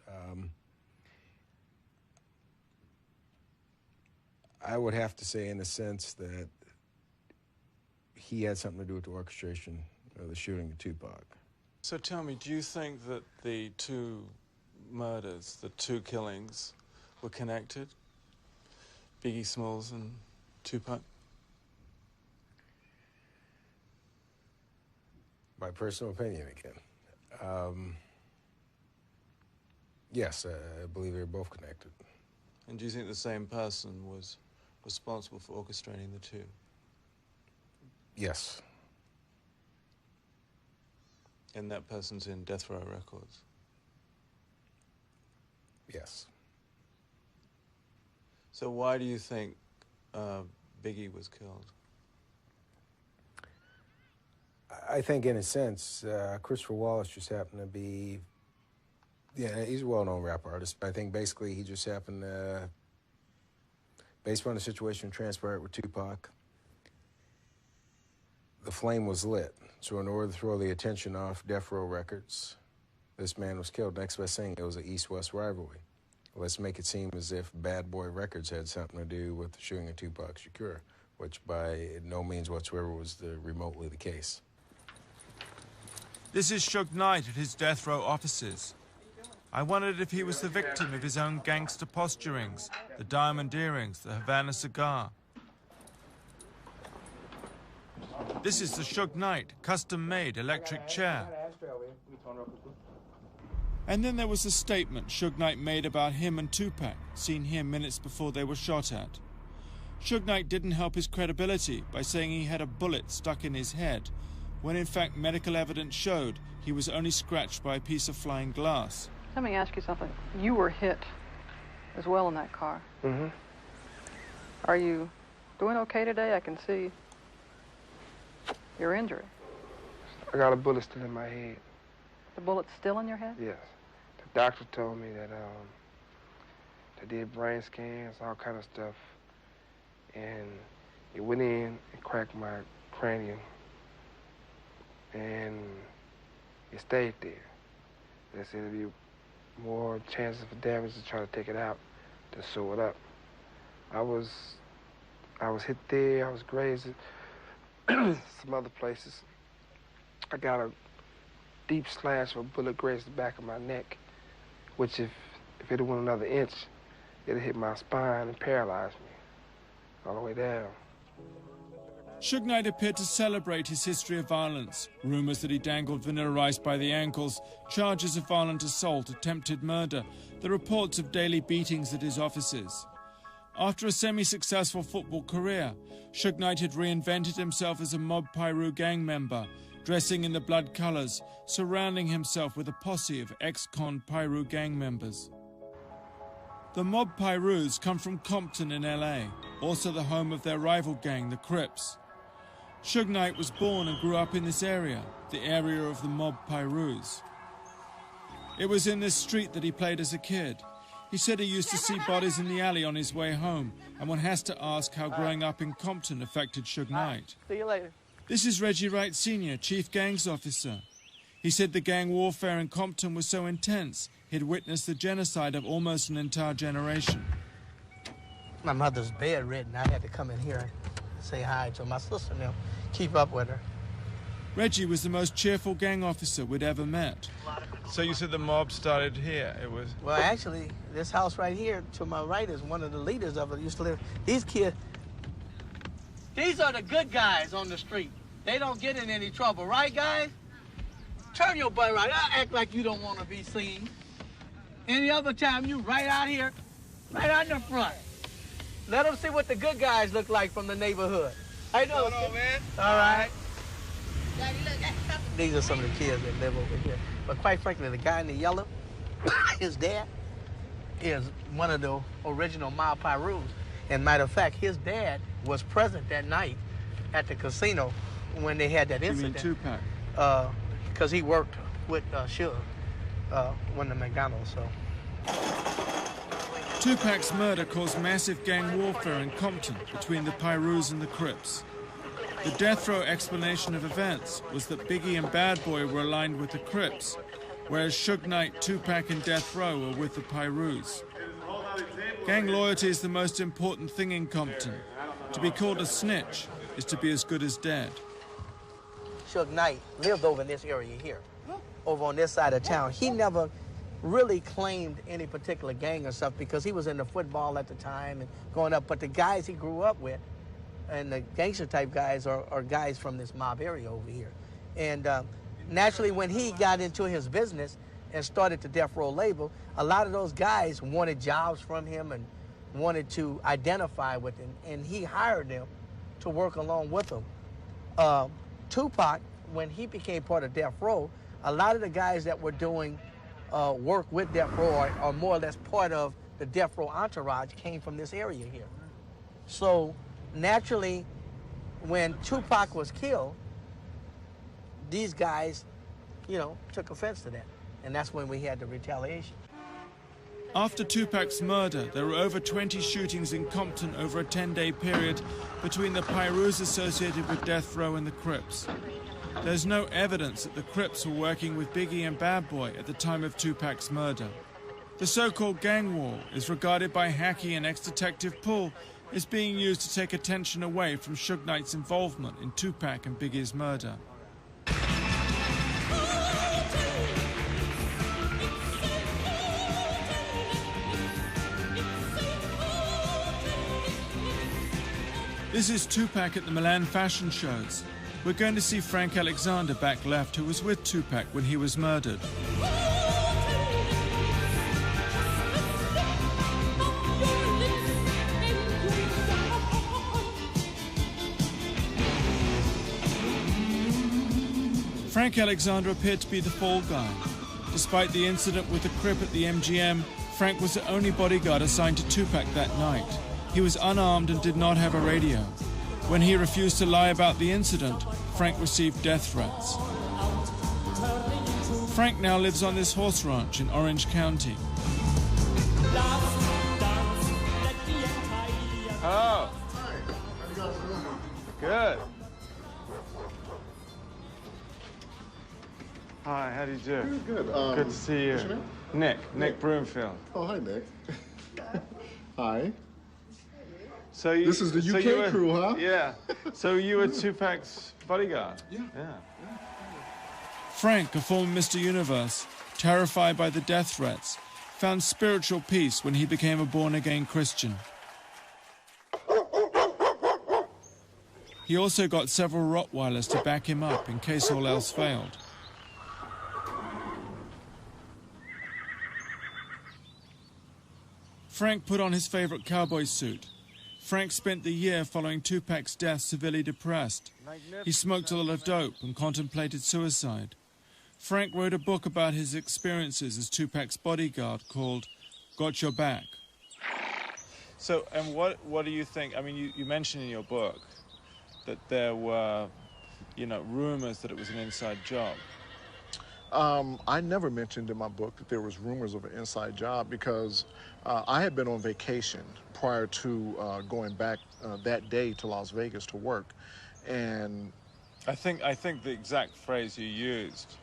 [SPEAKER 11] I would have to say, in a sense, that he had something to do with the orchestration of the shooting of Tupac.
[SPEAKER 1] So tell me, do you think that the two murders, the two killings, were connected? Biggie Smalls and Tupac?
[SPEAKER 11] My personal opinion, again. Yes, I believe they're both connected.
[SPEAKER 1] And do you think the same person was responsible for orchestrating the two?
[SPEAKER 11] Yes.
[SPEAKER 1] And that person's in Death Row Records?
[SPEAKER 11] Yes.
[SPEAKER 1] So why do you think Biggie was killed?
[SPEAKER 11] I think, in a sense, Christopher Wallace just happened to be, yeah, he's a well-known rap artist, but I think basically he just happened to, based on the situation transpired with Tupac, the flame was lit. So in order to throw the attention off Death Row Records, this man was killed. Next best thing, it was an East-West rivalry. Let's make it seem as if Bad Boy Records had something to do with the shooting of Tupac Shakur, which by no means whatsoever was remotely the case.
[SPEAKER 2] This is Suge Knight at his Death Row offices. I wondered if he was the victim of his own gangster posturings, the diamond earrings, the Havana cigar. This is the Suge Knight custom-made electric chair. And then there was a statement Suge Knight made about him and Tupac, seen here minutes before they were shot at. Suge Knight didn't help his credibility by saying he had a bullet stuck in his head, when in fact medical evidence showed he was only scratched by a piece of flying glass.
[SPEAKER 15] Let me ask you something. You were hit as well in that car.
[SPEAKER 11] Mm-hmm.
[SPEAKER 15] Are you doing okay today? I can see your injury.
[SPEAKER 16] I got a bullet still in my head.
[SPEAKER 15] The bullet's still in your head?
[SPEAKER 16] Yes. The doctor told me that they did brain scans, all kind of stuff, and it went in and cracked my cranium, and it stayed there. They said there'd be more chances for damage to try to take it out than sew it up. I was hit there, I was grazed some other places. I got a deep slash of a bullet grazed the back of my neck, which if it had went another inch, it'd hit my spine and paralyzed me all the way down.
[SPEAKER 2] Suge Knight appeared to celebrate his history of violence. Rumors that he dangled vanilla rice by the ankles, charges of violent assault, attempted murder, the reports of daily beatings at his offices. After a semi-successful football career, Suge Knight had reinvented himself as a mob Pyrrhu gang member, dressing in the blood colors, surrounding himself with a posse of ex-con Pyrrhu gang members. The mob Pyrrhus come from Compton in LA, also the home of their rival gang, the Crips. Suge Knight was born and grew up in this area, the area of the mob Pyrrhus. It was in this street that he played as a kid. He said he used to see bodies in the alley on his way home, and one has to ask how growing up in Compton affected Suge Knight.
[SPEAKER 7] See you later.
[SPEAKER 2] This is Reggie Wright Sr., Chief Gangs Officer. He said the gang warfare in Compton was so intense, he'd witnessed the genocide of almost an entire generation.
[SPEAKER 7] My mother's bedridden. I had to come in here and say hi to my sister now, keep up with her.
[SPEAKER 2] Reggie was the most cheerful gang officer we'd ever met.
[SPEAKER 1] So you said the mob started here? It was.
[SPEAKER 7] Well, actually, this house right here to my right is one of the leaders of it. Used to live. These kids, these are the good guys on the street. They don't get in any trouble, right, guys? Turn your butt right. Act like you don't want to be seen. Any other time, you right out here, right out in the front. Let them see what the good guys look like from the neighborhood. How you doing?
[SPEAKER 21] What's going on, man?
[SPEAKER 7] All right. These are some of the kids that live over here. But quite frankly, the guy in the yellow, his dad, is one of the original mob Pyrrhus. And matter of fact, his dad was present that night at the casino when they had that incident.
[SPEAKER 2] You mean Tupac?
[SPEAKER 7] Because he worked with Suge, when the McDonald's, so.
[SPEAKER 2] Tupac's murder caused massive gang warfare in Compton between the Pyrrhus and the Crips. The death row explanation of events was that Biggie and Bad Boy were aligned with the Crips, whereas Suge Knight, Tupac, and Death Row were with the Pyrrhus. Gang loyalty is the most important thing in Compton. To be called a snitch is to be as good as dead.
[SPEAKER 7] Suge Knight lived over in this area here, over on this side of town. He never really claimed any particular gang or stuff because he was into football at the time and going up. But the guys he grew up with, and the gangster type guys are guys from this mob area over here. And naturally, when he got into his business and started the Death Row label, a lot of those guys wanted jobs from him and wanted to identify with him, and he hired them to work along with him. Tupac, when he became part of Death Row, a lot of the guys that were doing work with Death Row or more or less part of the Death Row entourage came from this area here. So naturally, when Tupac was killed, these guys, you know, took offense to that. And that's when we had the retaliation.
[SPEAKER 2] After Tupac's murder, there were over 20 shootings in Compton over a 10-day period between the Pyrrhus associated with Death Row and the Crips. There's no evidence that the Crips were working with Biggie and Bad Boy at the time of Tupac's murder. The so-called gang war is regarded by Hackey and ex-detective Puri as being used to take attention away from Suge Knight's involvement in Tupac and Biggie's murder. This is Tupac at the Milan fashion shows. We're going to see Frank Alexander back left, who was with Tupac when he was murdered. Frank Alexander appeared to be the fall guy. Despite the incident with the Crip at the MGM, Frank was the only bodyguard assigned to Tupac that night. He was unarmed and did not have a radio. When he refused to lie about the incident, Frank received death threats. Frank now lives on this horse ranch in Orange County.
[SPEAKER 1] Oh. Good. Hi, how do you do?
[SPEAKER 9] Good.
[SPEAKER 1] Good to see you.
[SPEAKER 9] What's your name?
[SPEAKER 1] Nick Broomfield.
[SPEAKER 9] Oh, hi, Nick. Hi.
[SPEAKER 1] So you,
[SPEAKER 9] this is the UK crew, huh?
[SPEAKER 1] Yeah. So you were Tupac's bodyguard?
[SPEAKER 9] Yeah.
[SPEAKER 2] Frank, a former Mr. Universe, terrified by the death threats, found spiritual peace when he became a born-again Christian. He also got several Rottweilers to back him up in case all else failed. Frank put on his favorite cowboy suit. Frank spent the year following Tupac's death severely depressed. He smoked a lot of dope and contemplated suicide. Frank wrote a book about his experiences as Tupac's bodyguard called Got Your Back.
[SPEAKER 1] So, and what do you think? I mean, you mentioned in your book that there were, you know, rumors that it was an inside job.
[SPEAKER 14] I never mentioned in my book that there was rumors of an inside job because I had been on vacation prior to going back that day to Las Vegas to work, and
[SPEAKER 1] I think the exact phrase you used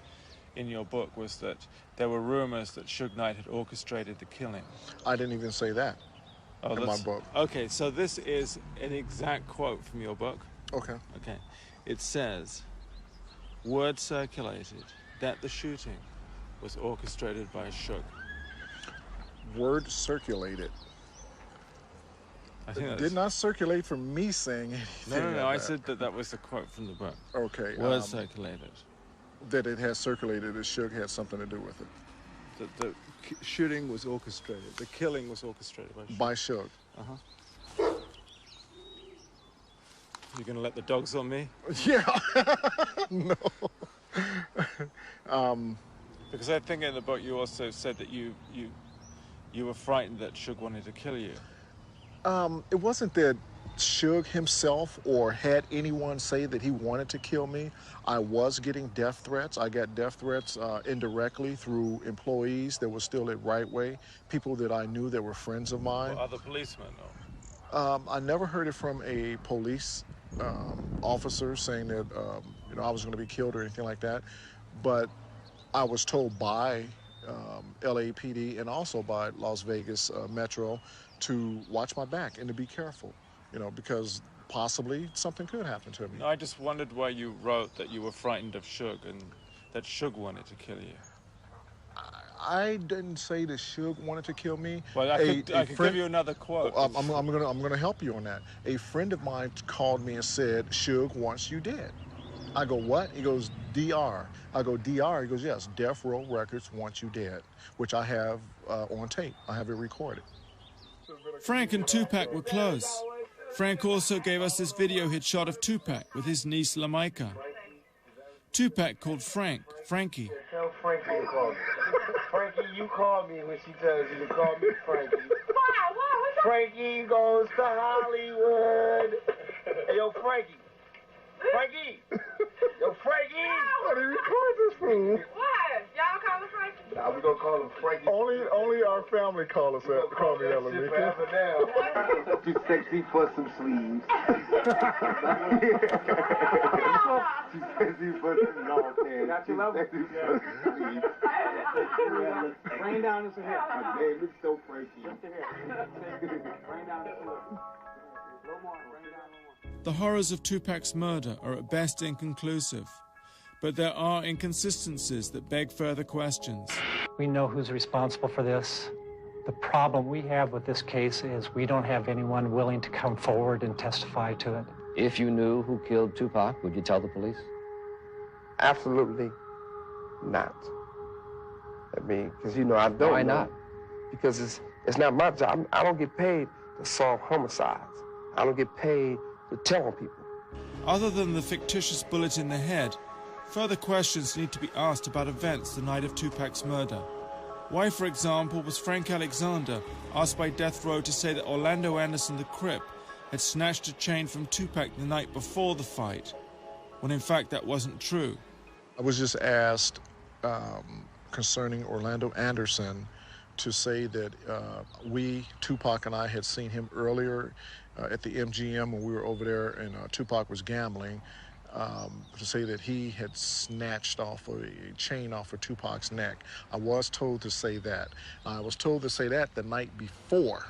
[SPEAKER 1] in your book was that there were rumors that Suge Knight had orchestrated the killing.
[SPEAKER 14] I didn't even say that in my book.
[SPEAKER 1] Okay, so this is an exact quote from your book.
[SPEAKER 14] Okay.
[SPEAKER 1] Okay. It says, word circulated that the shooting was orchestrated by Suge.
[SPEAKER 14] Word circulated.
[SPEAKER 1] I think
[SPEAKER 14] it did not circulate from me saying anything.
[SPEAKER 1] No, I said that was the quote from the book.
[SPEAKER 14] Okay.
[SPEAKER 1] Word circulated.
[SPEAKER 14] That it has circulated that Suge had something to do with it.
[SPEAKER 1] The shooting was orchestrated. The killing was orchestrated by Suge.
[SPEAKER 14] By Suge.
[SPEAKER 1] Uh-huh. You're going to let the dogs on me?
[SPEAKER 14] Yeah. No.
[SPEAKER 1] Because I think in the book you also said that you were frightened that Suge wanted to kill you.
[SPEAKER 14] It wasn't that Suge himself or had anyone say that he wanted to kill me. I was getting death threats. I got death threats indirectly through employees that were still at Right Way, people that I knew that were friends of mine.
[SPEAKER 1] Or other policemen?
[SPEAKER 14] I never heard it from a police officer saying that you know, I was going to be killed or anything like that, but I was told by LAPD and also by Las Vegas Metro to watch my back and to be careful, you know, because possibly something could happen to me.
[SPEAKER 1] No, I just wondered why you wrote that you were frightened of Suge and that Suge wanted to kill you.
[SPEAKER 14] I didn't say that Suge wanted to kill me.
[SPEAKER 1] Well, I could give you another quote.
[SPEAKER 14] I'm gonna help you on that. A friend of mine called me and said, Suge wants you dead. I go, what? He goes, DR. I go, DR? He goes, yes, Death Row Records wants you dead, which I have on tape. I have it recorded.
[SPEAKER 2] Frank and Tupac were close. Frank also gave us this video hit shot of Tupac with his niece Lamaika. Tupac called Frank, Frankie.
[SPEAKER 7] Tell Frankie to call me. Frankie, you call me when she tells you to call me Frankie. Why? Frankie goes to Hollywood. Hey, yo, Frankie. Frankie! Yo, Frankie!
[SPEAKER 14] What do you record this fool?
[SPEAKER 13] What? Y'all call him Frankie?
[SPEAKER 7] Nah, we gonna call him Frankie.
[SPEAKER 14] Only our family call us that. Call me Elamika.
[SPEAKER 7] Forever now. Too sexy for some sleeves. Too sexy for some long pants. Got your level? Too sexy for some sleeves. Rain down this hair. My name is so Frankie. Just the hair. Rain down this hair. No more. Rain down no more.
[SPEAKER 2] The horrors of Tupac's murder are at best inconclusive, but there are inconsistencies that beg further questions.
[SPEAKER 17] We know who's responsible for this. The problem we have with this case is we don't have anyone willing to come forward and testify to it.
[SPEAKER 18] If you knew who killed Tupac, would you tell the police?
[SPEAKER 24] Absolutely not. I mean, because, you know, I don't
[SPEAKER 18] Why
[SPEAKER 24] know.
[SPEAKER 18] not?
[SPEAKER 24] Because it's not my job. I don't get paid to solve homicides. I don't get paid to tell people.
[SPEAKER 2] Other than the fictitious bullet in the head, further questions need to be asked about events the night of Tupac's murder. Why, for example, was Frank Alexander asked by Death Row to say that Orlando Anderson the Crip had snatched a chain from Tupac the night before the fight, when in fact that wasn't true?
[SPEAKER 14] I was just asked concerning Orlando Anderson to say that Tupac and I had seen him earlier at the MGM when we were over there and Tupac was gambling, to say that he had snatched off a chain off of Tupac's neck. I was told to say that. I was told to say that the night before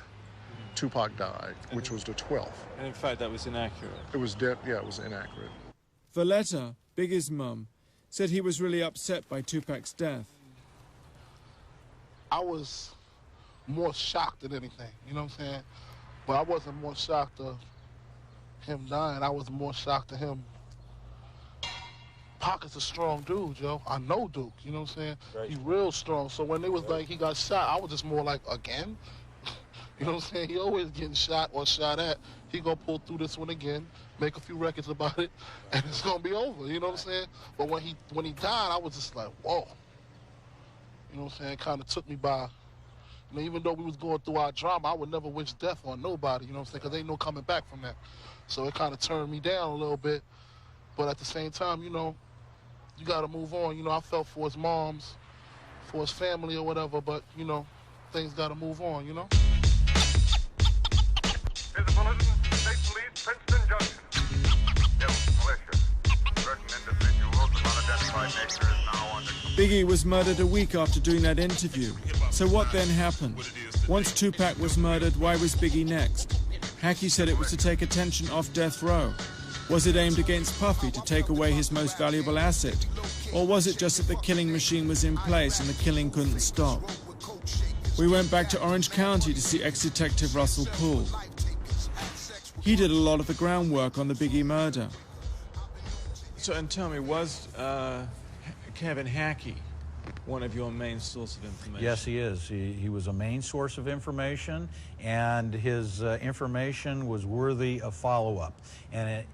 [SPEAKER 14] Tupac died, which was the 12th.
[SPEAKER 1] And in fact, that was inaccurate.
[SPEAKER 14] It was dead. Yeah, it was inaccurate.
[SPEAKER 2] Valletta, Biggie's mum, said he was really upset by Tupac's death.
[SPEAKER 14] I was more shocked than anything, you know what I'm saying? But I wasn't more shocked of him dying. I was more shocked of him. Pac is a strong dude, yo. I know Duke, you know what I'm saying? Right. He real strong. So when they was like, he got shot, I was just more like, again? You know what I'm saying? He always getting shot or shot at. He gonna pull through this one again, make a few records about it, and it's gonna be over, you know what I'm saying? But when he died, I was just like, whoa. You know what I'm saying? It kind of took me by, you know, even though we was going through our drama, I would never wish death on nobody, you know what I'm saying? Because ain't no coming back from that. So it kind of turned me down a little bit. But at the same time, you know, you got to move on. You know, I felt for his moms, for his family or whatever, but, you know, things got to move on, you know?
[SPEAKER 10] Here's a bulletin. State Police, Princeton Junction. Militia. Certain individuals of unidentified nature is now under...
[SPEAKER 2] Biggie was murdered a week after doing that interview. So what then happened? Once Tupac was murdered, why was Biggie next? Hackey said it was to take attention off death row. Was it aimed against Puffy to take away his most valuable asset? Or was it just that the killing machine was in place and the killing couldn't stop? We went back to Orange County to see ex-detective Russell Poole. He did a lot of the groundwork on the Biggie murder. So, and tell me, was Kevin Hackey one of your main source of information?
[SPEAKER 6] Yes, he is. He was a main source of information, and his information was worthy of follow-up. And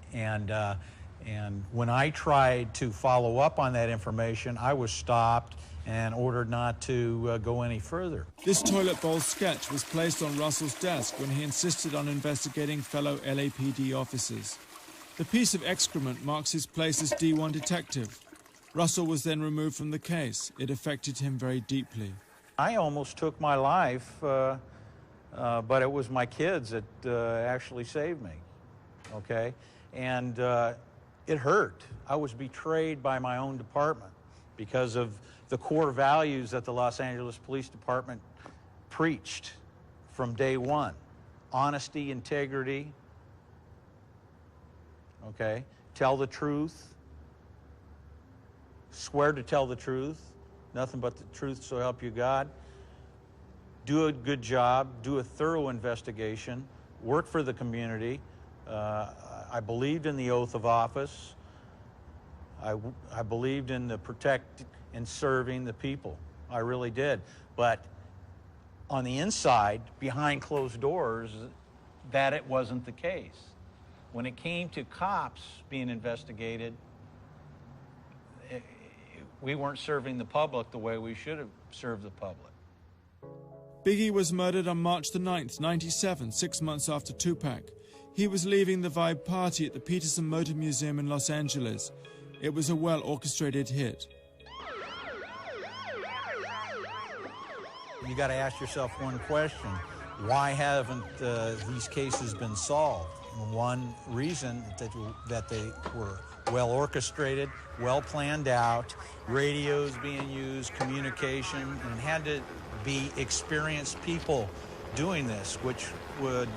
[SPEAKER 6] when I tried to follow up on that information, I was stopped and ordered not to go any further.
[SPEAKER 2] This toilet bowl sketch was placed on Russell's desk when he insisted on investigating fellow LAPD officers. The piece of excrement marks his place as D1 detective. Russell was then removed from the case. It affected him very deeply.
[SPEAKER 6] I almost took my life, but it was my kids that actually saved me, okay? And it hurt. I was betrayed by my own department because of the core values that the Los Angeles Police Department preached from day one. Honesty, integrity, okay? Tell the truth. Swear to tell the truth, nothing but the truth, so help you God. Do a good job, do a thorough investigation, work for the community. I believed in the oath of office. I believed in the protect and serving the people. I really did. But on the inside, behind closed doors, that it wasn't the case. When it came to cops being investigated, we weren't serving the public the way we should have served the public.
[SPEAKER 2] Biggie was murdered on March the 9th, 97, 6 months after Tupac. He was leaving the Vibe party at the Peterson Motor Museum in Los Angeles. It was a well-orchestrated hit.
[SPEAKER 6] You got to ask yourself one question. Why haven't these cases been solved? And one reason that they were well orchestrated, well planned out, radios being used, communication, and had to be experienced people doing this, which would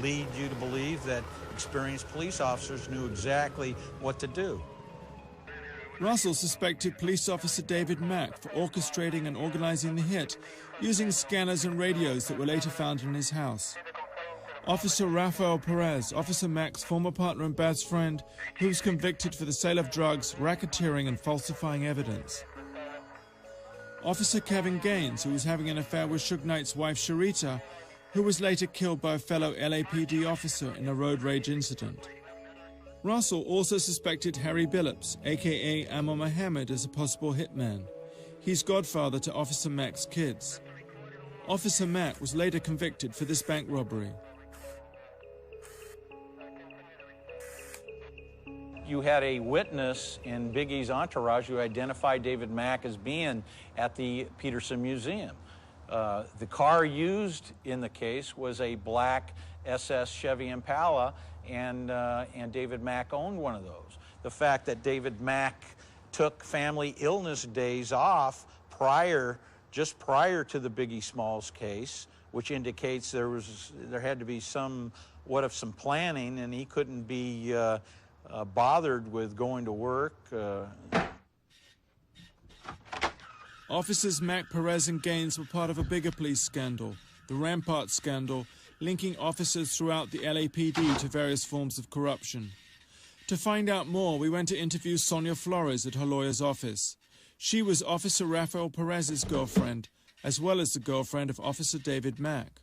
[SPEAKER 6] lead you to believe that experienced police officers knew exactly what to do.
[SPEAKER 2] Russell suspected police officer David Mack for orchestrating and organizing the hit, using scanners and radios that were later found in his house. Officer Rafael Perez, Officer Mack's former partner and best friend, who was convicted for the sale of drugs, racketeering and falsifying evidence. Officer Kevin Gaines, who was having an affair with Suge Knight's wife Sharita, who was later killed by a fellow LAPD officer in a road rage incident. Russell also suspected Harry Billups, a.k.a. Ammar Mohammed, as a possible hitman. He's godfather to Officer Mack's kids. Officer Mack was later convicted for this bank robbery.
[SPEAKER 6] You had a witness in Biggie's entourage who identified David Mack as being at the Peterson Museum. The car used in the case was a black SS Chevy Impala, and David Mack owned one of those. The fact that David Mack took family illness days off just prior to the Biggie Smalls case, which indicates there had to be some planning, and he couldn't be bothered with going to work.
[SPEAKER 2] Officers Mac, Perez and Gaines were part of a bigger police scandal, the Rampart scandal, linking officers throughout the LAPD to various forms of corruption. To find out more, we went to interview Sonia Flores at her lawyer's office. She was Officer Rafael Perez's girlfriend, as well as the girlfriend of Officer David Mack.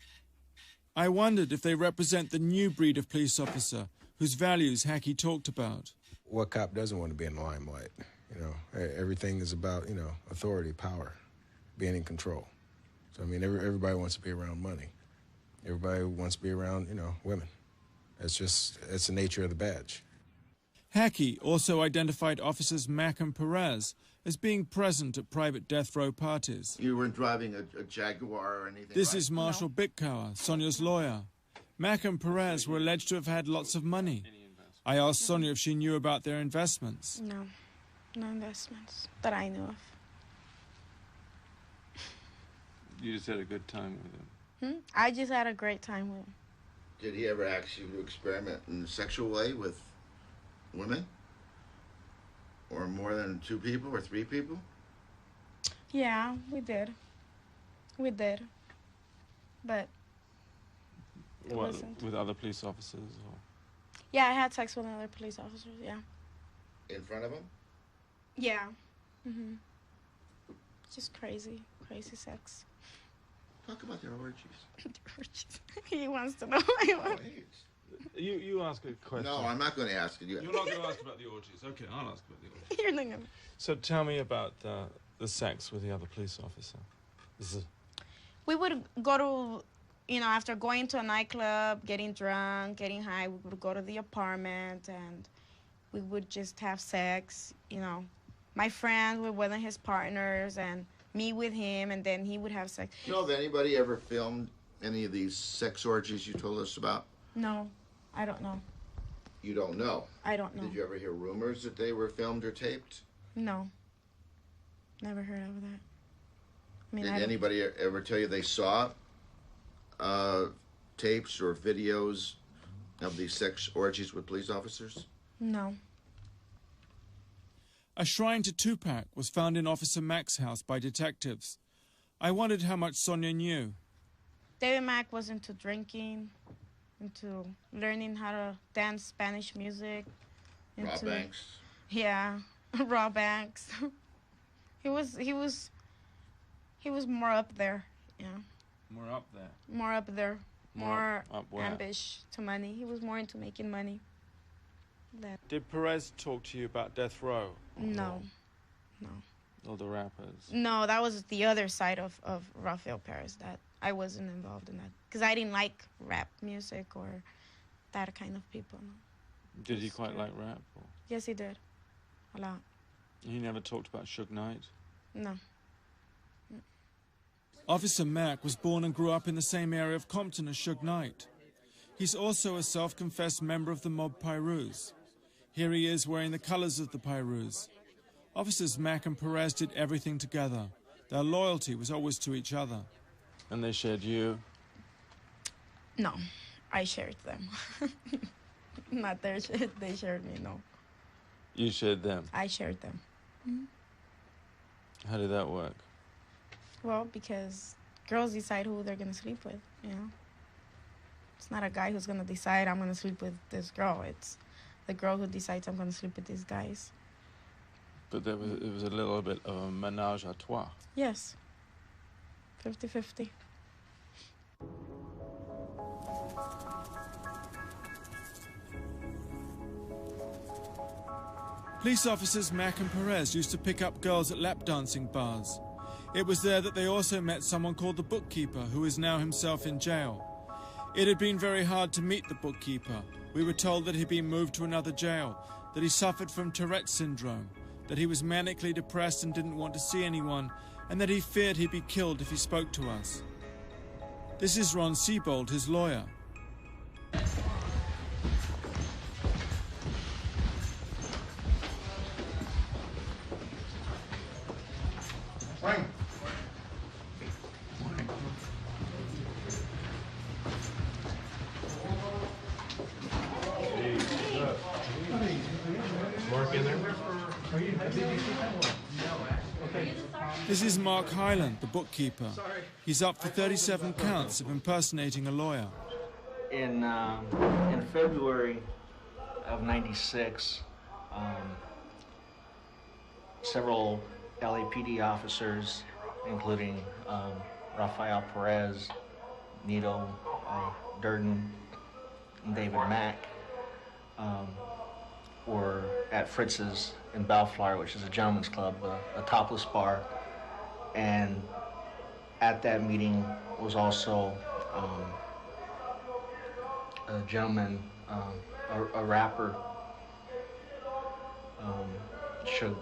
[SPEAKER 2] I wondered if they represent the new breed of police officer, whose values Hackey talked about.
[SPEAKER 11] What cop doesn't want to be in the limelight? You know, everything is about, you know, authority, power, being in control. So, I mean, everybody wants to be around money. Everybody wants to be around, you know, women. It's the nature of the badge.
[SPEAKER 2] Hackey also identified officers Mack and Perez as being present at private death row parties.
[SPEAKER 12] You weren't driving a Jaguar or anything,
[SPEAKER 2] This
[SPEAKER 12] right?
[SPEAKER 2] is Marshall Bickauer, Sonia's lawyer. Mack and Perez were alleged to have had lots of money. I asked Sonia if she knew about their investments.
[SPEAKER 19] No, no investments that I knew of.
[SPEAKER 1] You just had a good time with him.
[SPEAKER 19] I just had a great time with him.
[SPEAKER 12] Did he ever ask you to experiment in a sexual way with women? Or more than 2 people or 3 people?
[SPEAKER 19] Yeah, we did. We did. But it
[SPEAKER 1] What,
[SPEAKER 19] wasn't.
[SPEAKER 1] with other police officers? Or?
[SPEAKER 19] Yeah, I had sex with other police officers, yeah.
[SPEAKER 12] In front of him?
[SPEAKER 19] Yeah. Just crazy, crazy sex.
[SPEAKER 12] Talk about their orgies.
[SPEAKER 19] He wants to know.
[SPEAKER 1] You ask a question.
[SPEAKER 12] No, I'm not going to ask it.
[SPEAKER 1] You're not going to ask about the orgies. Okay, I'll ask about the orgies.
[SPEAKER 19] You're not gonna.
[SPEAKER 1] So tell me about the sex with the other police officer.
[SPEAKER 19] We would go to, you know, after going to a nightclub, getting drunk, getting high, we would go to the apartment and we would just have sex, you know. My friend with one of his partners and me with him, and then he would have sex.
[SPEAKER 12] You know, have anybody ever filmed any of these sex orgies you told us about?
[SPEAKER 19] No, I don't know.
[SPEAKER 12] You don't know?
[SPEAKER 19] I don't know.
[SPEAKER 12] Did you ever hear rumors that they were filmed or taped?
[SPEAKER 19] No. Never heard of that. I mean,
[SPEAKER 12] Did anybody ever tell you they saw tapes or videos of these sex orgies with police officers?
[SPEAKER 19] No.
[SPEAKER 2] A shrine to Tupac was found in Officer Mack's house by detectives. I wondered how much Sonia knew.
[SPEAKER 19] David Mack was into drinking, into learning how to dance Spanish music.
[SPEAKER 12] Raw Banks.
[SPEAKER 19] Yeah, Raw Banks. He was more up there, yeah.
[SPEAKER 1] More up there.
[SPEAKER 19] More up there. More
[SPEAKER 1] up where?
[SPEAKER 19] ambitious to money. He was more into making money.
[SPEAKER 1] Did Perez talk to you about death row?
[SPEAKER 19] No, no.
[SPEAKER 1] Or the rappers?
[SPEAKER 19] No, that was the other side of Rafael Perez. That I wasn't involved in that because I didn't like rap music or that kind of people. No.
[SPEAKER 1] Did he quite like rap? Or?
[SPEAKER 19] Yes, he did. A lot.
[SPEAKER 1] He never talked about Suge Knight?
[SPEAKER 19] No.
[SPEAKER 2] Officer Mack was born and grew up in the same area of Compton as Suge Knight. He's also a self-confessed member of the mob Pyrus. Here he is wearing the colors of the Pyrus. Officers Mack and Perez did everything together. Their loyalty was always to each other.
[SPEAKER 1] And they shared you?
[SPEAKER 19] No, I shared them. Not their shit, they shared me, no.
[SPEAKER 1] You shared them?
[SPEAKER 19] I shared them.
[SPEAKER 1] How did that work?
[SPEAKER 19] Well, because girls decide who they're going to sleep with, you know. It's not a guy who's going to decide I'm going to sleep with this girl. It's the girl who decides I'm going to sleep with these guys.
[SPEAKER 1] But it was a little bit of a ménage à trois.
[SPEAKER 19] Yes. 50-50.
[SPEAKER 2] Police officers Mack and Perez used to pick up girls at lap dancing bars. It was there that they also met someone called the bookkeeper, who is now himself in jail. It had been very hard to meet the bookkeeper. We were told that he'd been moved to another jail, that he suffered from Tourette's syndrome, that he was manically depressed and didn't want to see anyone, and that he feared he'd be killed if he spoke to us. This is Ron Siebold, his lawyer.
[SPEAKER 5] Mark in there?
[SPEAKER 2] This is Mark Hyland, the bookkeeper. He's up for 37 counts of impersonating a lawyer.
[SPEAKER 4] In February of '96, several LAPD officers, including Rafael Perez, Nito Durden, and David Mack, were at Fritz's in Bellflower, which is a gentleman's club, a topless bar. And at that meeting was also a gentleman, a rapper, Suge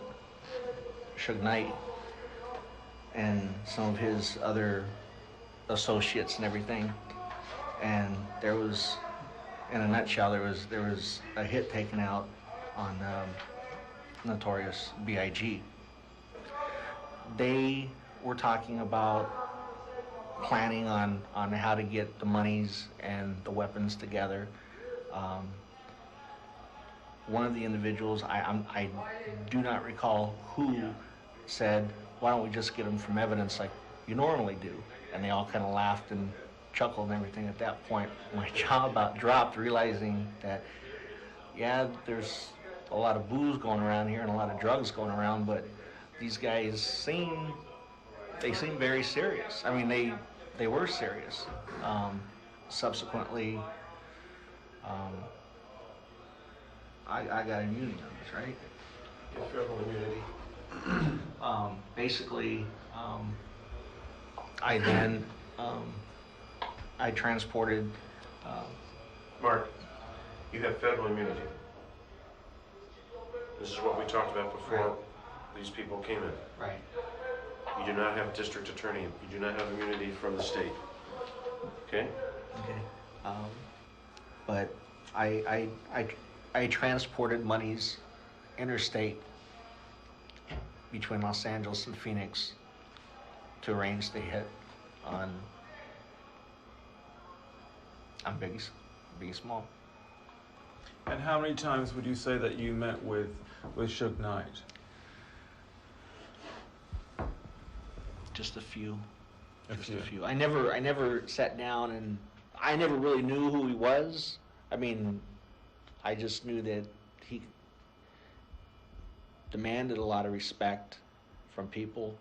[SPEAKER 4] Knight, and some of his other associates and everything. And there was, in a nutshell, there was a hit taken out on Notorious B.I.G. They were talking about planning on how to get the monies and the weapons together. One of the individuals, I do not recall who, said, "Why don't we just get them from evidence like you normally do?" And they all kind of laughed and chuckled and everything. At that point, my jaw about dropped, realizing that, yeah, there's a lot of booze going around here and a lot of drugs going around, but these guys seem very serious. I mean, they were serious. Subsequently, I got immunity on this, right?
[SPEAKER 11] Federal immunity.
[SPEAKER 4] Basically, I then I transported.
[SPEAKER 20] Mark, you have federal immunity. This is what we talked about before these people came in.
[SPEAKER 4] Right.
[SPEAKER 20] You do not have district attorney. You do not have immunity from the state. Okay?
[SPEAKER 4] Okay. But I transported monies interstate between Los Angeles and Phoenix to arrange the hit on Biggie Small.
[SPEAKER 1] And how many times would you say that you met with Suge Knight?
[SPEAKER 4] Just a few. A few. I never sat down, and I never really knew who he was. I mean, I just knew that he demanded a lot of respect from people.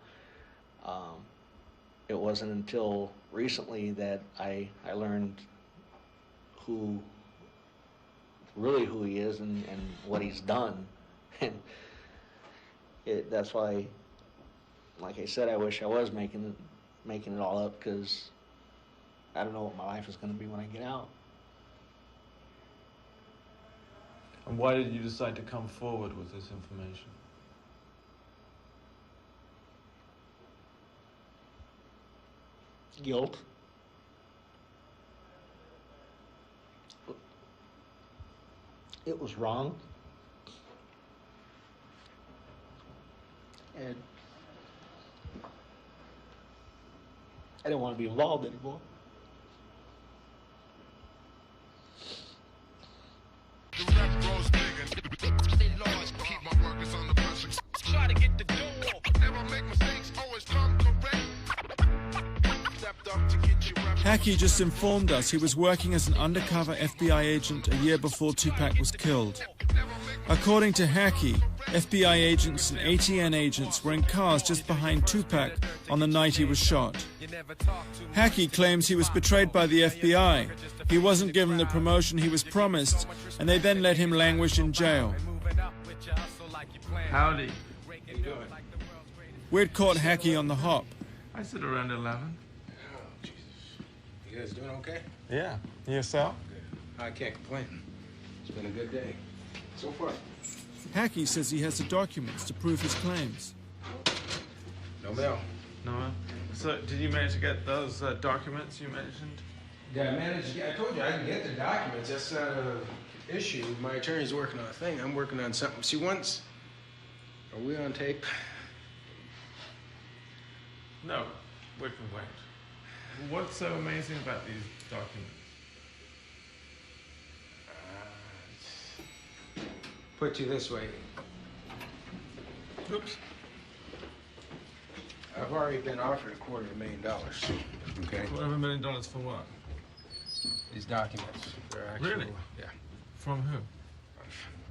[SPEAKER 4] It wasn't until recently that I learned who he is and what he's done. And that's why, like I said, I wish I was making it all up, because I don't know what my life is going to be when I get out.
[SPEAKER 1] And why did you decide to come forward with this information?
[SPEAKER 4] Guilt. It was wrong. And I didn't want to be involved anymore.
[SPEAKER 2] Hackey just informed us he was working as an undercover FBI agent a year before Tupac was killed. According to Hackey, FBI agents and ATN agents were in cars just behind Tupac on the night he was shot. Hackey claims he was betrayed by the FBI. He wasn't given the promotion he was promised, and they then let him languish in jail. Howdy. We'd caught Hackey on the hop. I said around 11.
[SPEAKER 11] You guys doing okay?
[SPEAKER 1] Yeah. Yourself?
[SPEAKER 11] I can't complain. It's been a good day so far.
[SPEAKER 2] Hackey says he has the documents to prove his claims.
[SPEAKER 11] No mail.
[SPEAKER 1] No mail? So, did you manage to get those documents you mentioned?
[SPEAKER 11] Yeah, I managed. I told you I can get the documents. That's not an issue. My attorney's working on a thing. I'm working on something. See, once... Are we on tape?
[SPEAKER 1] No. We can wait. What's so amazing about these documents?
[SPEAKER 11] Put you this way.
[SPEAKER 2] Oops.
[SPEAKER 11] I've already been offered $250,000. Okay.
[SPEAKER 2] $250,000 for what?
[SPEAKER 11] These documents. They're actual,
[SPEAKER 2] Really?
[SPEAKER 11] Yeah.
[SPEAKER 2] From who?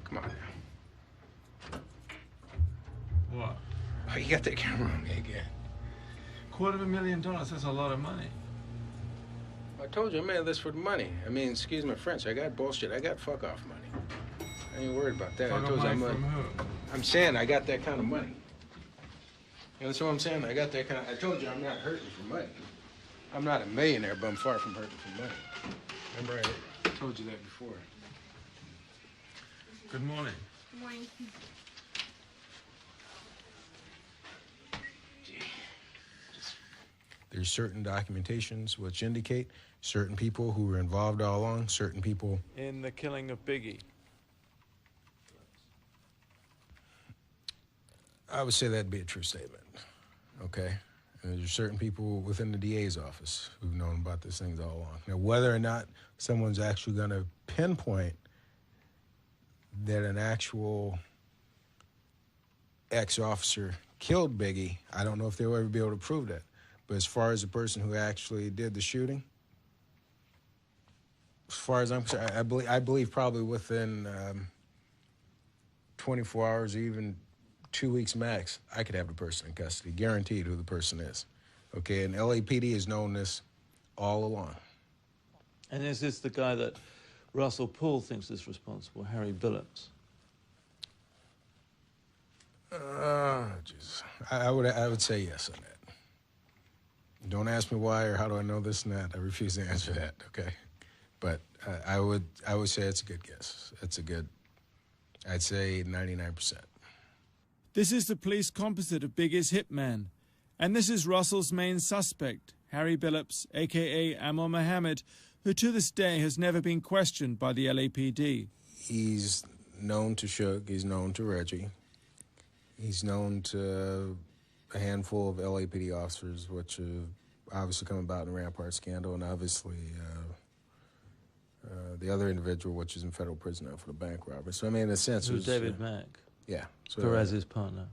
[SPEAKER 11] Come on now.
[SPEAKER 2] What?
[SPEAKER 11] Oh, you got that camera on me again.
[SPEAKER 2] $250,000, that's a lot of money.
[SPEAKER 11] I told you I'm in this for the money. I mean, excuse my French, I got bullshit. I got fuck off money. I ain't worried about that.
[SPEAKER 2] Fuck
[SPEAKER 11] I told
[SPEAKER 2] off
[SPEAKER 11] you
[SPEAKER 2] money from who?
[SPEAKER 11] I'm saying I got that kind of money. You understand what I'm saying? I got that kind of, I told you I'm not hurting for money. I'm not a millionaire, but I'm far from hurting for money. Remember, I told you that before.
[SPEAKER 2] Good morning.
[SPEAKER 19] Good morning.
[SPEAKER 11] There's certain documentations which indicate certain people who were involved all along, certain people...
[SPEAKER 1] In the killing of Biggie.
[SPEAKER 11] I would say that'd be a true statement, okay? And there's certain people within the DA's office who've known about these things all along. Now, whether or not someone's actually going to pinpoint that an actual ex-officer killed Biggie, I don't know if they'll ever be able to prove that. But as far as the person who actually did the shooting, as far as I'm concerned, I believe probably within 24 hours or even 2 weeks max, I could have the person in custody, guaranteed who the person is. Okay, and LAPD has known this all along.
[SPEAKER 1] And is this the guy that Russell Poole thinks is responsible, Harry Billups?
[SPEAKER 11] Jesus. I would say yes on that. Don't ask me why or how do I know this and that. I refuse to answer that, okay? But I would say it's a good guess. It's a good, I'd say 99%.
[SPEAKER 2] This is the police composite of Biggie's hitman, and this is Russell's main suspect, Harry Billups, a.k.a. Amor Mohammed, who to this day has never been questioned by the LAPD.
[SPEAKER 11] He's known to Suge, he's known to Reggie, he's known to a handful of LAPD officers, which have obviously come about in the Rampart scandal, and obviously the other individual, which is in federal prison now for the bank robbery. So, I mean, in a sense...
[SPEAKER 1] Who's David Mack?
[SPEAKER 11] Yeah. So,
[SPEAKER 1] Perez's partner.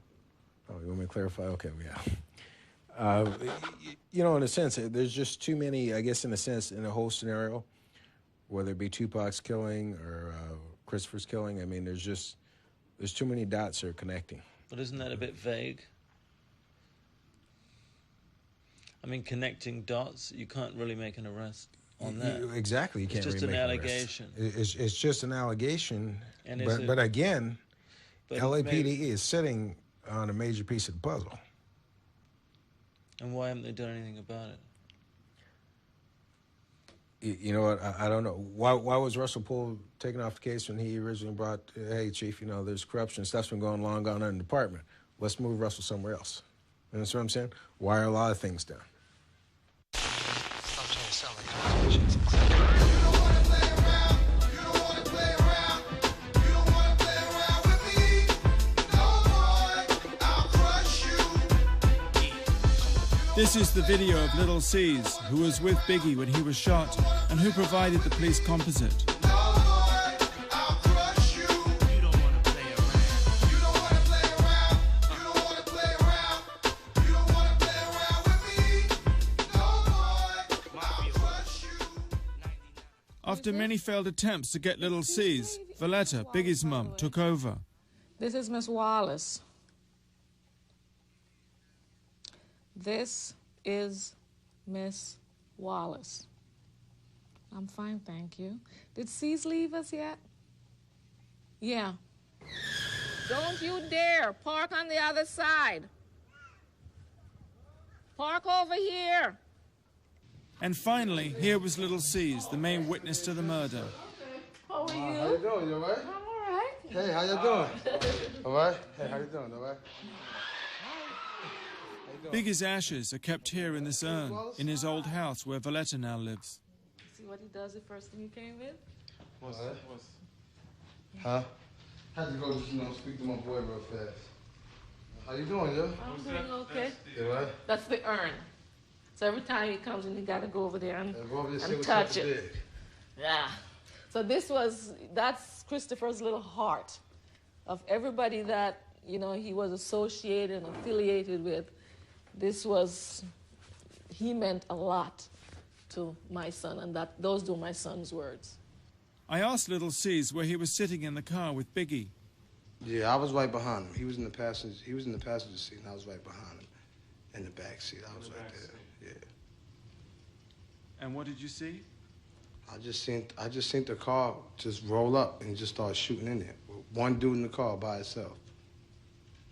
[SPEAKER 11] Oh, you want me to clarify? Okay, yeah. You know, in a sense, there's just too many, I guess, in a sense, in the whole scenario, whether it be Tupac's killing or Christopher's killing, I mean, there's too many dots that are connecting.
[SPEAKER 1] But isn't that a bit vague? I mean, connecting dots, you can't really make an arrest on that.
[SPEAKER 11] Exactly, you can't
[SPEAKER 1] really make an allegation.
[SPEAKER 11] It's just an allegation,
[SPEAKER 1] and
[SPEAKER 11] but again, LAPD is sitting on a major piece of the puzzle.
[SPEAKER 1] And why haven't they done anything about it?
[SPEAKER 11] You know what, I don't know. Why was Russell Poole taken off the case when he originally brought, hey, Chief, you know, there's corruption, stuff's been going on in the department. Let's move Russell somewhere else. You know what I'm saying? Why are a lot of things done?
[SPEAKER 2] This is the video of Little C's, who was with Biggie when he was shot and who provided the police composite. After many failed attempts to get Little C's, Valletta, Biggie's mum, took over.
[SPEAKER 3] This is Miss Wallace. This is Miss Wallace. I'm fine, thank you. Did C's leave us yet? Yeah. Don't you dare park on the other side. Park over here.
[SPEAKER 2] And finally, here was Little C's, the main witness to the murder.
[SPEAKER 3] How are you?
[SPEAKER 14] How you doing? You all right?
[SPEAKER 3] I'm all right.
[SPEAKER 14] Hey, how you doing? All right? Hey, how you doing? All right?
[SPEAKER 2] Biggie's ashes are kept here in this urn, in his old house where Valletta now lives.
[SPEAKER 3] See what he does the first thing he came in?
[SPEAKER 14] Huh? Had to go just, speak to my boy real fast. How you doing, yo?
[SPEAKER 3] I'm doing okay.
[SPEAKER 14] You all right?
[SPEAKER 3] That's the urn. So every time he comes in, you got to go over there and
[SPEAKER 14] and
[SPEAKER 3] touch it. Yeah. So that's Christopher's little heart of everybody that you know, he was associated and affiliated with, he meant a lot to my son, and those were my son's words.
[SPEAKER 2] I asked Little C's where he was sitting in the car with Biggie.
[SPEAKER 8] Yeah, I was right behind him. He was in the passenger seat, and I was right behind him in the back seat. I was right there. Yeah.
[SPEAKER 2] And what did you see?
[SPEAKER 8] I just seen the car just roll up and just start shooting in there. One dude in the car by himself.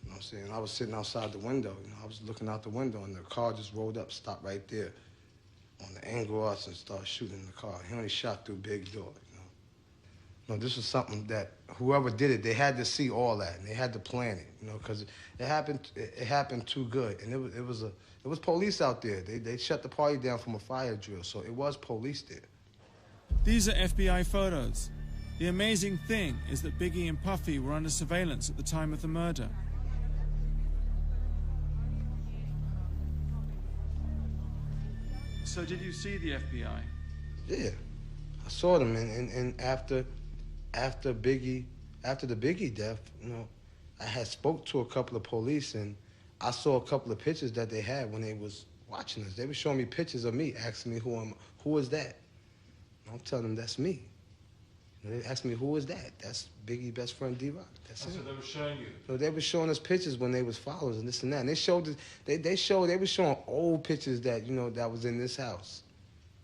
[SPEAKER 8] You know what I'm saying? I was sitting outside the window. You know, I was looking out the window, and the car just rolled up, stopped right there on the angle of us, and started shooting in the car. He only shot through big door. You know, this was something that whoever did it, they had to see all that, and they had to plan it. You know, because it happened too good, and it was police out there. They shut the party down from a fire drill, so it was police there.
[SPEAKER 2] These are FBI photos. The amazing thing is that Biggie and Puffy were under surveillance at the time of the murder. So did you see the FBI?
[SPEAKER 8] Yeah, I saw them, and after the Biggie death, you know, I had spoke to a couple of police, and I saw a couple of pictures that they had when they was watching us. They were showing me pictures of me, asking me who is that? I'm telling them that's me. And they asked me, who is that? That's Biggie's best friend, D-Rock. That's it.
[SPEAKER 1] So they were showing you?
[SPEAKER 8] So they were showing us pictures when they was followers and this and that. And they were showing old pictures that, you know, that was in this house,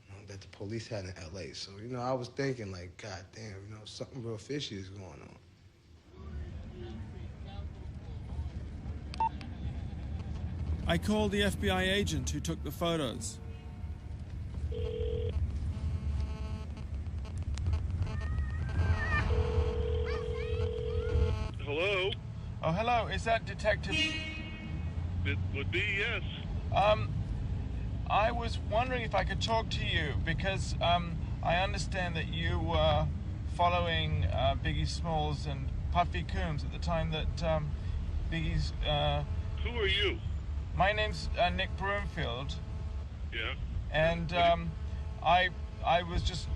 [SPEAKER 8] you know, that the police had in L.A. So, you know, I was thinking, like, God damn, you know, something real fishy is going on.
[SPEAKER 2] I called the FBI agent who took the photos.
[SPEAKER 15] Hello?
[SPEAKER 2] Oh, hello. Is that Detective?
[SPEAKER 15] It would be, yes.
[SPEAKER 2] I was wondering if I could talk to you because I understand that you were following Biggie Smalls and Puffy Coombs at the time that Biggie's...
[SPEAKER 15] Who are you?
[SPEAKER 2] My name's Nick Broomfield.
[SPEAKER 15] Yeah.
[SPEAKER 2] And I was just...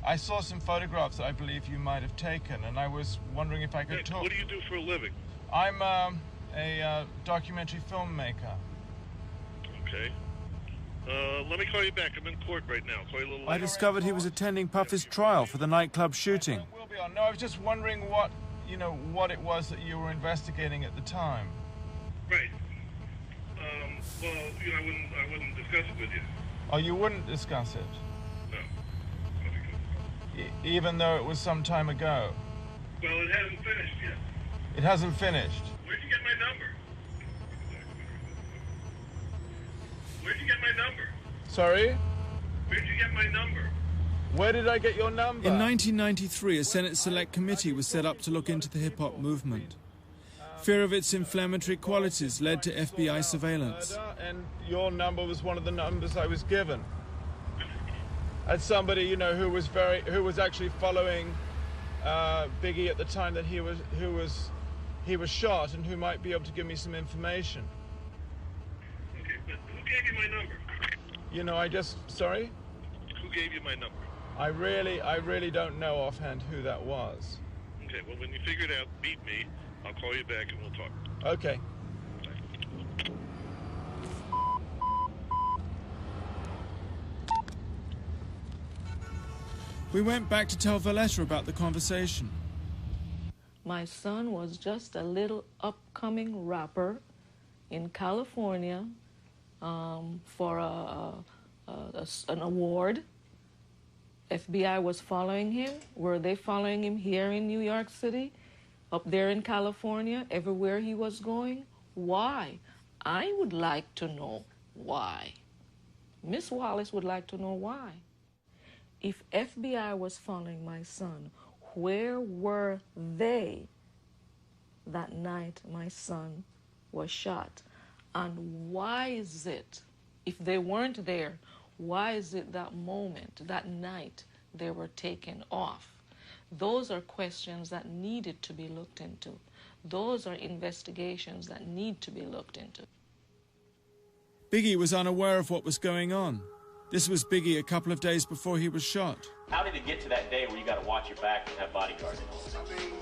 [SPEAKER 2] I saw some photographs that I believe you might have taken, and I was wondering if I could talk...
[SPEAKER 15] What do you do for a living?
[SPEAKER 2] I'm a documentary filmmaker.
[SPEAKER 15] Okay. Let me call you back. I'm in court right now. Call you a little later.
[SPEAKER 2] I discovered he was attending Puffy's trial for the nightclub shooting. No, I was just wondering what it was that you were investigating at the time.
[SPEAKER 15] Right. Well, you know, I wouldn't discuss it with you.
[SPEAKER 2] Oh, you wouldn't discuss it?
[SPEAKER 15] No.
[SPEAKER 2] Even though it was some time ago?
[SPEAKER 15] Well, it hasn't finished yet.
[SPEAKER 2] It hasn't finished?
[SPEAKER 15] Where'd you get my number? Where'd you get my number?
[SPEAKER 2] Sorry?
[SPEAKER 15] Where'd you get my number?
[SPEAKER 2] Where did I get your number? In 1993, a Senate Select Committee was set up to look into the hip-hop movement. Fear of its inflammatory qualities led to FBI surveillance. And your number was one of the numbers I was given. As somebody, you know, who was actually following Biggie at the time that he was shot, and who might be able to give me some information.
[SPEAKER 15] Okay, but who gave you my number?
[SPEAKER 2] You know, sorry?
[SPEAKER 15] Who gave you my number?
[SPEAKER 2] I really don't know offhand who that was.
[SPEAKER 15] Okay, well, when you figure it out, beat me. I'll call you back and we'll talk.
[SPEAKER 2] Okay. We went back to tell Valletta about the conversation.
[SPEAKER 3] My son was just a little upcoming rapper in California for an award. FBI was following him. Were they following him here in New York City? Up there in California? Everywhere he was going? Why? I would like to know why. Miss Wallace would like to know why. If FBI was following my son, where were they that night my son was shot? And why is it, if they weren't there, why is it that moment, that night, they were taken off? Those are questions that needed to be looked into. Those are investigations that need to be looked into.
[SPEAKER 2] Biggie was unaware of what was going on. This was Biggie a couple of days before he was shot.
[SPEAKER 22] How did it get to that day where you got to watch your back and have bodyguards?
[SPEAKER 7] I mean,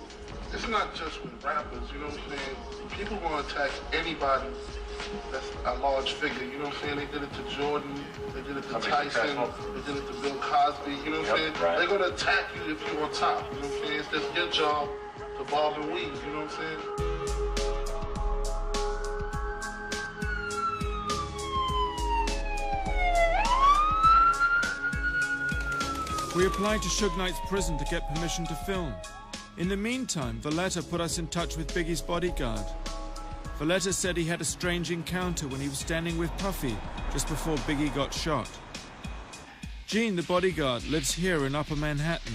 [SPEAKER 7] it's
[SPEAKER 14] it's not just with rappers, you know what I'm saying? People gonna attack anybody that's a large figure, you know what I'm saying? They did it to Jordan, they did it to Tyson, they did it to Bill Cosby, you know what I'm saying?
[SPEAKER 20] Right.
[SPEAKER 14] They're gonna attack you if you're on top, you know what I'm saying? It's just your job to bob and weave, you know what I'm saying?
[SPEAKER 2] We applied to Suge Knight's prison to get permission to film. In the meantime, Valletta put us in touch with Biggie's bodyguard. Valletta said he had a strange encounter when he was standing with Puffy just before Biggie got shot. Gene, the bodyguard, lives here in Upper Manhattan.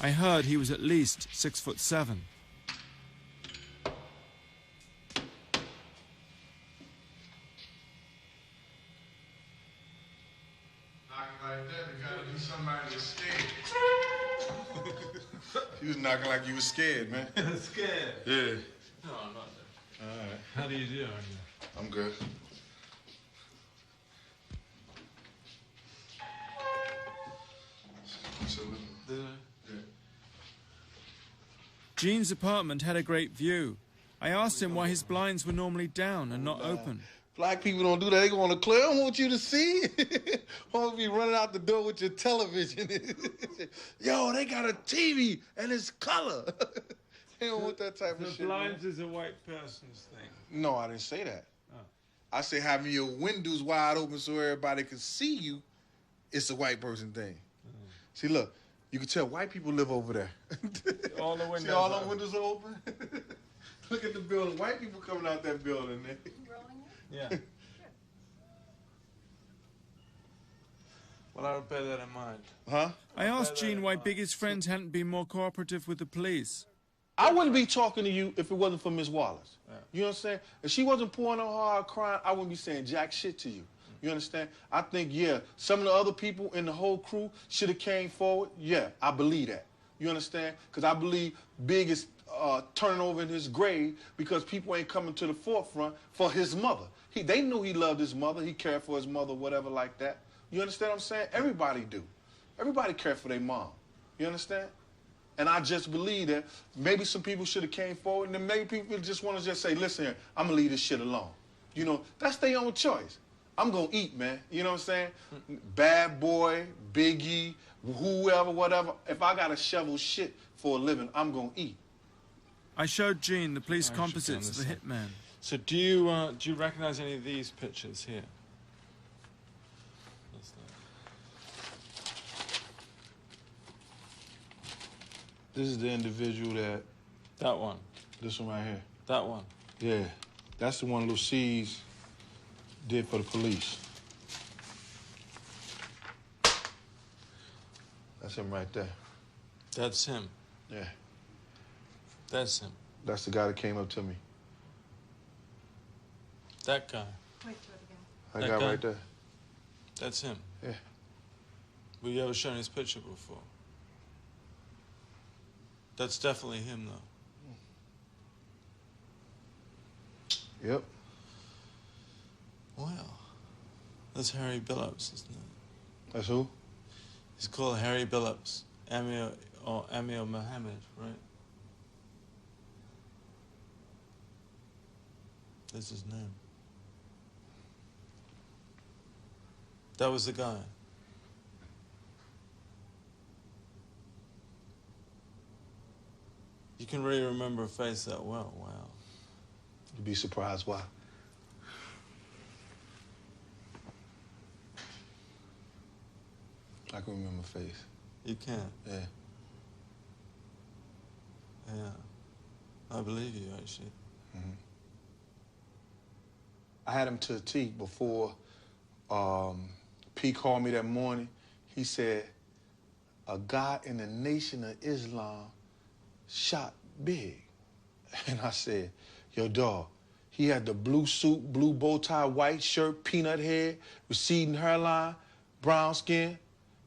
[SPEAKER 2] I heard he was at least 6'7".
[SPEAKER 16] Like that, it gotta be somebody that's scared. You was knocking like you was scared, man.
[SPEAKER 1] Scared?
[SPEAKER 16] Yeah.
[SPEAKER 1] No, I'm not.
[SPEAKER 16] All right.
[SPEAKER 1] How do you do?
[SPEAKER 16] I'm good.
[SPEAKER 2] Gene's apartment had a great view. I asked him why his blinds were normally down and not open.
[SPEAKER 16] Black people don't do that. They go on the clear. I don't want you to see. I want to be running out the door with your television. Yo, they got a TV and it's color. They don't want that type of shit.
[SPEAKER 1] The blinds is a white person's thing.
[SPEAKER 16] No, I didn't say that.
[SPEAKER 1] Oh.
[SPEAKER 16] I said having your windows wide open so everybody can see you, it's a white person thing. See, look, you can tell white people live over there.
[SPEAKER 1] All the windows
[SPEAKER 16] See, all the windows are open? Look at the building. White people coming out that building.
[SPEAKER 1] Yeah. Well, I'll bear that in mind.
[SPEAKER 16] Huh?
[SPEAKER 2] I asked Gene why Biggie's friends hadn't been more cooperative with the police.
[SPEAKER 16] I wouldn't be talking to you if it wasn't for Miss Wallace. Yeah. You know what I'm saying? If she wasn't pouring on hard crying, I wouldn't be saying jack shit to you. You understand? I think, yeah, some of the other people in the whole crew should have came forward. Yeah, I believe that. You understand? Because I believe Big is turning over in his grave because people ain't coming to the forefront for his mother. They knew he loved his mother. He cared for his mother, whatever like that. You understand what I'm saying? Everybody do. Everybody care for their mom. You understand? And I just believe that maybe some people should have came forward, and then maybe people just want to just say, listen here, I'm going to leave this shit alone. You know, that's their own choice. I'm going to eat, man. You know what I'm saying? Bad Boy, Biggie, whoever, whatever. If I got to shovel shit for a living, I'm going to eat.
[SPEAKER 2] I showed Gene the police composites of the hitman.
[SPEAKER 1] So do you recognize any of these pictures here?
[SPEAKER 16] This is the individual that...
[SPEAKER 1] That one?
[SPEAKER 16] This one right here.
[SPEAKER 1] That one?
[SPEAKER 16] Yeah. That's the one Lucy's did for the police. That's him right there.
[SPEAKER 1] That's him?
[SPEAKER 16] Yeah.
[SPEAKER 1] That's him?
[SPEAKER 16] That's the guy that came up to me.
[SPEAKER 1] That guy?
[SPEAKER 13] Wait, do it
[SPEAKER 16] That
[SPEAKER 13] again.
[SPEAKER 16] guy right there.
[SPEAKER 1] That's him?
[SPEAKER 16] Yeah.
[SPEAKER 1] Were you ever shown his picture before? That's definitely him, though.
[SPEAKER 16] Yep.
[SPEAKER 1] Wow. That's Harry Billups, isn't it?
[SPEAKER 16] That's who?
[SPEAKER 1] He's called Harry Billups. Amir Mohammed, right? That's his name. That was the guy. You can really remember a face that well. Wow.
[SPEAKER 16] You'd be surprised why. I can remember face.
[SPEAKER 1] You can?
[SPEAKER 16] Yeah.
[SPEAKER 1] Yeah. I believe you, actually.
[SPEAKER 16] Mm-hmm. I had him to a T before P called me that morning. He said, a guy in the Nation of Islam shot Big. And I said, yo, dog, he had the blue suit, blue bow tie, white shirt, peanut head, receding hairline, brown skin.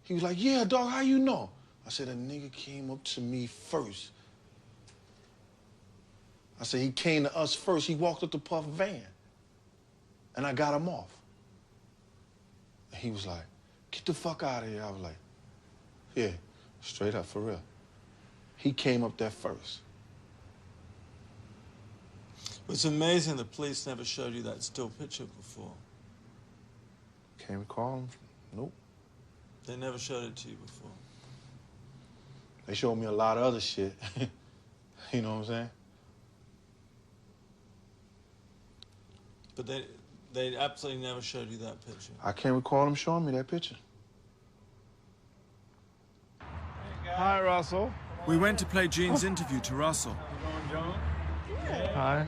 [SPEAKER 16] He was like, yeah, dog, how you know? I said, a nigga came up to me first. I said, he came to us first. He walked up the Puff van. And I got him off. And he was like, get the fuck out of here. I was like, yeah, straight up, for real. He came up there first.
[SPEAKER 1] It's amazing the police never showed you that still picture before.
[SPEAKER 16] Can't recall him. Nope.
[SPEAKER 1] They never showed it to you before.
[SPEAKER 16] They showed me a lot of other shit. You know what I'm saying?
[SPEAKER 1] But they absolutely never showed you that picture.
[SPEAKER 16] I can't recall them showing me that picture.
[SPEAKER 2] Hi, Russell. We went to play Gene's interview to Russell.
[SPEAKER 1] Hi.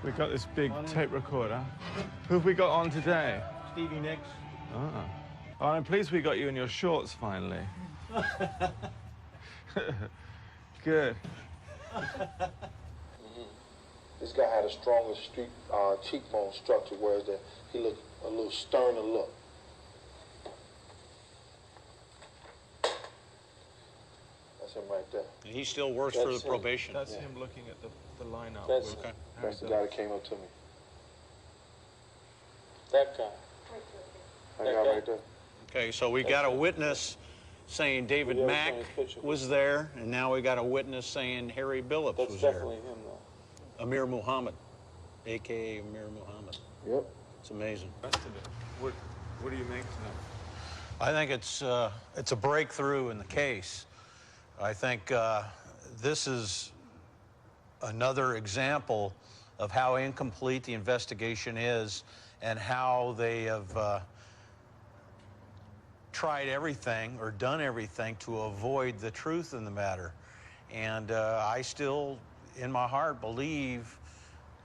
[SPEAKER 1] We got this big tape recorder. Who've we got on today?
[SPEAKER 5] Stevie Nicks.
[SPEAKER 1] Oh, I'm pleased we got you in your shorts finally. Good.
[SPEAKER 14] This guy had a stronger cheekbone structure, whereas he looked a little sterner look. That's him right there.
[SPEAKER 6] And he still works for the probation.
[SPEAKER 1] That's him looking at the lineup.
[SPEAKER 14] That's the guy that came up to me. That guy. That guy right there.
[SPEAKER 6] Okay, so we got a witness saying David Mack was there, and now we got a witness saying Harry Billups was there.
[SPEAKER 14] That's definitely him, though.
[SPEAKER 6] Amir Muhammad, a.k.a. Amir Muhammad.
[SPEAKER 14] Yep.
[SPEAKER 6] It's amazing.
[SPEAKER 1] What do you make of that?
[SPEAKER 6] I think it's a breakthrough in the case. I think this is another example of how incomplete the investigation is and how they have tried everything or done everything to avoid the truth in the matter. And I still, in my heart, believe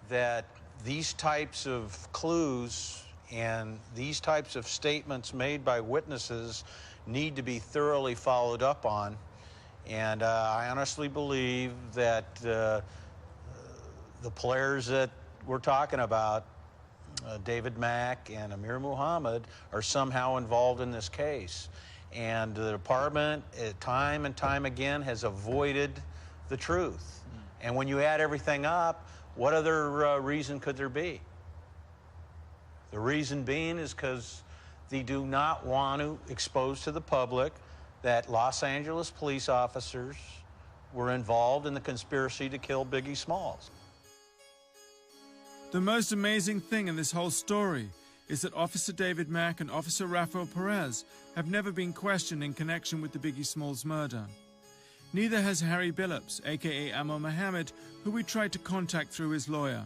[SPEAKER 6] that these types of clues and these types of statements made by witnesses need to be thoroughly followed up on. And I honestly believe that the players that we're talking about, David Mack and Amir Muhammad, are somehow involved in this case. And the department, time and time again, has avoided the truth. And when you add everything up, what other reason could there be? The reason being is because they do not want to expose to the public that Los Angeles police officers were involved in the conspiracy to kill Biggie Smalls.
[SPEAKER 2] The most amazing thing in this whole story is that Officer David Mack and Officer Rafael Perez have never been questioned in connection with the Biggie Smalls murder. Neither has Harry Billups, aka Amor Mohammed, who we tried to contact through his lawyer.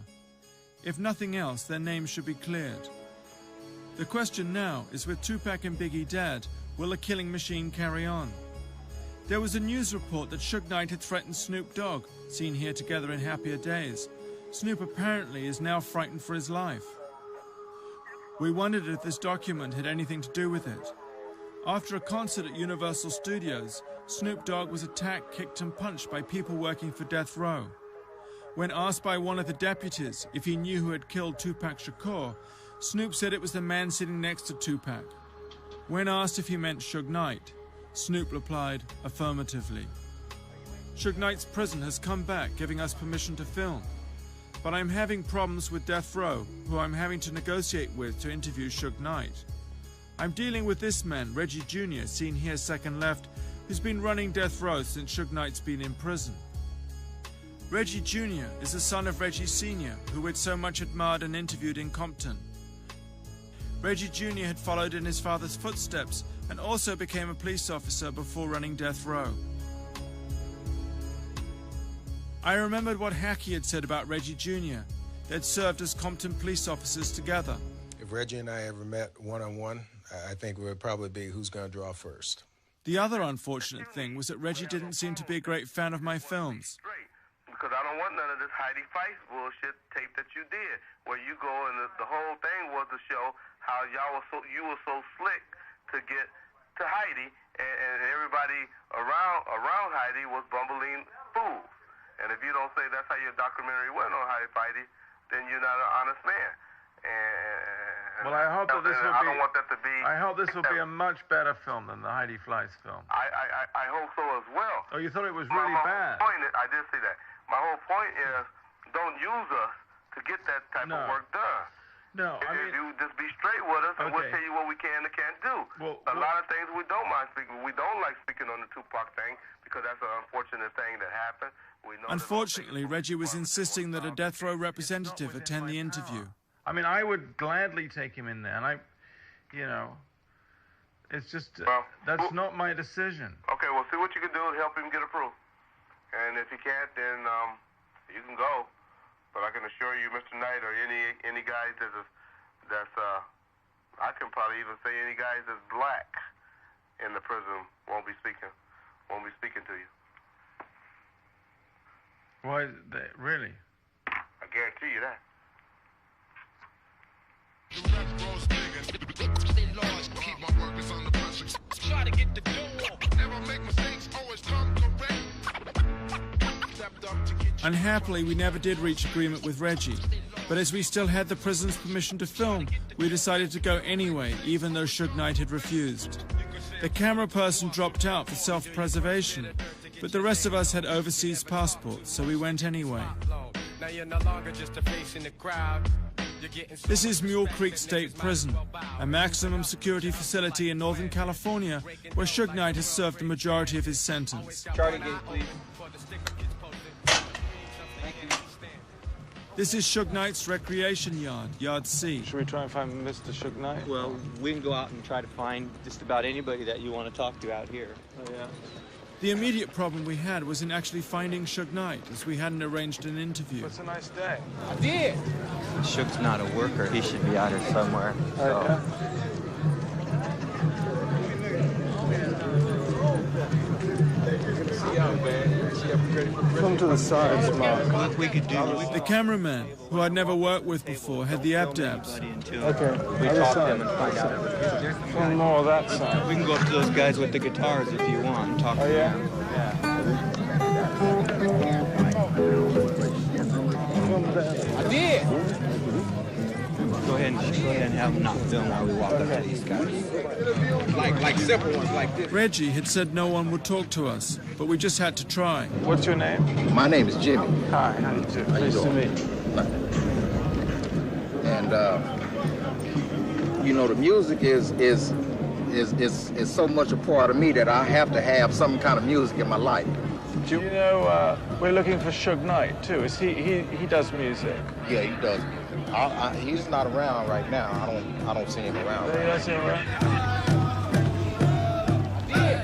[SPEAKER 2] If nothing else, their names should be cleared. The question now is, with Tupac and Biggie dead, will the killing machine carry on? There was a news report that Suge Knight had threatened Snoop Dogg, seen here together in Happier Days. Snoop apparently is now frightened for his life. We wondered if this document had anything to do with it. After a concert at Universal Studios, Snoop Dogg was attacked, kicked and punched by people working for Death Row. When asked by one of the deputies if he knew who had killed Tupac Shakur, Snoop said it was the man sitting next to Tupac. When asked if he meant Suge Knight, Snoop replied affirmatively. Suge Knight's prison has come back, giving us permission to film. But I'm having problems with Death Row, who I'm having to negotiate with to interview Suge Knight. I'm dealing with this man, Reggie Jr., seen here second left, who's been running Death Row since Suge Knight's been in prison. Reggie Jr. is the son of Reggie Sr., who we'd so much admired and interviewed in Compton. Reggie Jr. had followed in his father's footsteps and also became a police officer before running Death Row. I remembered what Hackey had said about Reggie Jr. They'd served as Compton police officers together.
[SPEAKER 11] If Reggie and I ever met one-on-one, I think it would probably be who's going to draw first.
[SPEAKER 2] The other unfortunate thing was that Reggie didn't seem to be a great fan of my films.
[SPEAKER 10] Because I don't want none of this Heidi Feist bullshit tape that you did, where you go and the whole thing was to show how you were so slick to get to Heidi, and everybody around Heidi was bumbling fools. And if you don't say that's how your documentary went on Heidi, then you're not an honest man.
[SPEAKER 1] Well, I hope that this will be.
[SPEAKER 10] I don't want that to be.
[SPEAKER 1] I hope this will be a much better film than the Heidi Fleiss film.
[SPEAKER 10] I hope so as well.
[SPEAKER 1] Oh, you thought it was really bad?
[SPEAKER 10] I did say that. My whole point is, don't use us to get that type of work done.
[SPEAKER 1] No, I mean,
[SPEAKER 10] if you just be straight with us, and we'll tell you what we can and can't do. A lot of things we don't mind speaking. We don't like speaking on the Tupac thing because that's an unfortunate thing that happened.
[SPEAKER 2] Unfortunately, Reggie was insisting that a death row representative attend the interview.
[SPEAKER 5] I mean, I would gladly take him in there, and it's just, that's not my decision.
[SPEAKER 9] Okay, well, see what you can do to help him get approved. And if you can't, then you can go. But I can assure you, Mr. Knight, or any guys that's I can probably even say any guys that's black in the prison won't be speaking to you.
[SPEAKER 5] Why, really?
[SPEAKER 9] I guarantee you that.
[SPEAKER 2] Unhappily, we never did reach agreement with Reggie, but as we still had the prison's permission to film, we decided to go anyway, even though Suge Knight had refused. The camera person dropped out for self-preservation, but the rest of us had overseas passports, so we went anyway. This is Mule Creek State Prison, a maximum security facility in Northern California where Suge Knight has served the majority of his sentence.
[SPEAKER 21] Charlie gate, please.
[SPEAKER 2] This is Suge Knight's recreation yard, Yard C.
[SPEAKER 1] Should we try and find Mr. Suge Knight?
[SPEAKER 21] Well, we can go out and try to find just about anybody that you want to talk to out here.
[SPEAKER 1] Oh, yeah.
[SPEAKER 2] The immediate problem we had was in actually finding Suge Knight, as we hadn't arranged an interview.
[SPEAKER 1] It's a nice day.
[SPEAKER 21] I did! Suge's not a worker. He should be out here somewhere. So.
[SPEAKER 1] Come to the sides, Mark.
[SPEAKER 21] What we could do...
[SPEAKER 2] The cameraman, who I'd never worked with before, had the abdabs.
[SPEAKER 1] Okay.
[SPEAKER 21] We talk to them and find out.
[SPEAKER 1] One more that side.
[SPEAKER 21] We can go up to those guys with the guitars if you want and talk to them.
[SPEAKER 1] I did!
[SPEAKER 21] Go ahead and have them not film while we walk up to these guys.
[SPEAKER 9] Like simple ones like this.
[SPEAKER 2] Reggie had said no one would talk to us, but we just had to try.
[SPEAKER 1] What's your name?
[SPEAKER 9] My name is Jimmy.
[SPEAKER 1] Hi, how do you do? Nice to meet you.
[SPEAKER 9] And the music is so much a part of me that I have to have some kind of music in my life.
[SPEAKER 1] Do you know, we're looking for Suge Knight too. Is he does music?
[SPEAKER 9] Yeah, he does. He's not around right now. I don't see him around.
[SPEAKER 1] You don't see him around?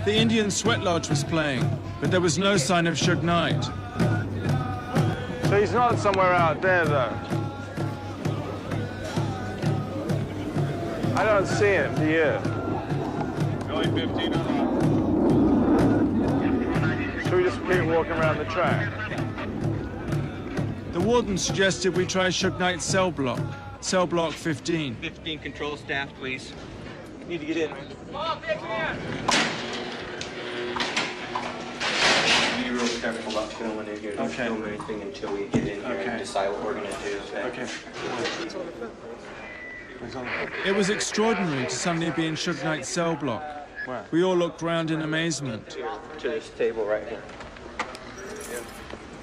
[SPEAKER 2] The Indian Sweat Lodge was playing, but there was no sign of Suge Knight.
[SPEAKER 1] So he's not somewhere out there, though. I don't see him, do you?
[SPEAKER 9] Only 15 on.
[SPEAKER 1] Should we just keep walking around the track?
[SPEAKER 2] The warden suggested we try Suge Knight's cell block 15.
[SPEAKER 21] 15 control staff, please. Need to get in. Be real careful about filming in here. Don't film anything until we get in here and decide what we're going to do.
[SPEAKER 1] Okay.
[SPEAKER 2] It was extraordinary to suddenly be in Suge Knight's cell block.
[SPEAKER 1] Where?
[SPEAKER 2] We all looked round in amazement.
[SPEAKER 21] To this table right here.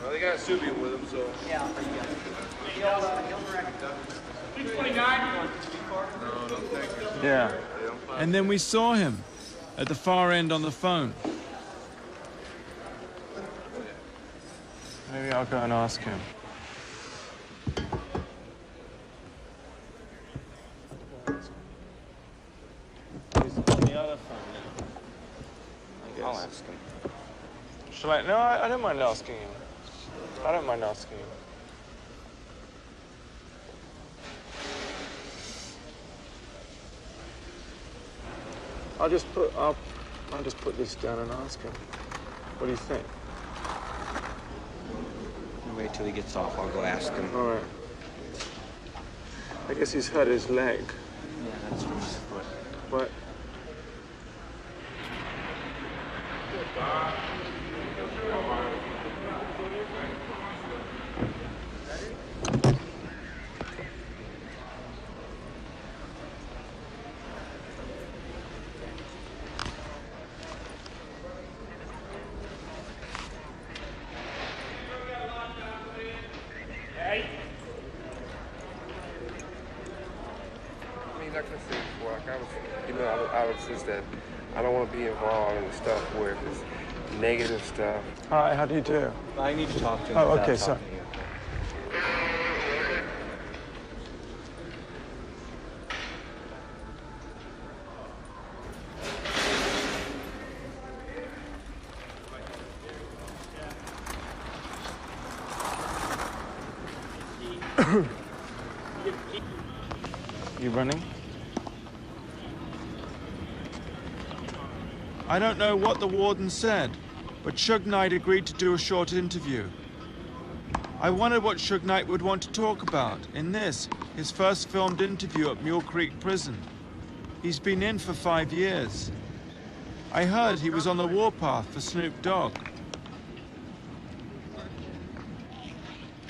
[SPEAKER 9] Well, they got Subi with them, so.
[SPEAKER 21] Yeah.
[SPEAKER 9] 229. No, thank you.
[SPEAKER 2] Yeah. And then we saw him at the far end on the phone.
[SPEAKER 1] Maybe I'll go and ask him. He's on the other phone now, I guess.
[SPEAKER 21] I'll ask him.
[SPEAKER 1] Shall I? No, I don't mind asking him. I don't mind asking him. I'll just put this down and ask him. What do you think?
[SPEAKER 21] Wait till he gets off. I'll go ask him.
[SPEAKER 1] All right. I guess he's hurt his leg.
[SPEAKER 21] Yeah, that's from his foot.
[SPEAKER 1] What?
[SPEAKER 22] Like I said before, I was that I don't want to be involved in stuff where
[SPEAKER 24] negative stuff.
[SPEAKER 1] Hi, how do you do?
[SPEAKER 21] I need to talk to him.
[SPEAKER 1] Oh, okay, sorry. You running?
[SPEAKER 2] I don't know what the warden said, but Suge Knight agreed to do a short interview. I wondered what Suge Knight would want to talk about in this, his first filmed interview at Mule Creek Prison. He's been in for 5 years. I heard he was on the warpath for Snoop Dogg.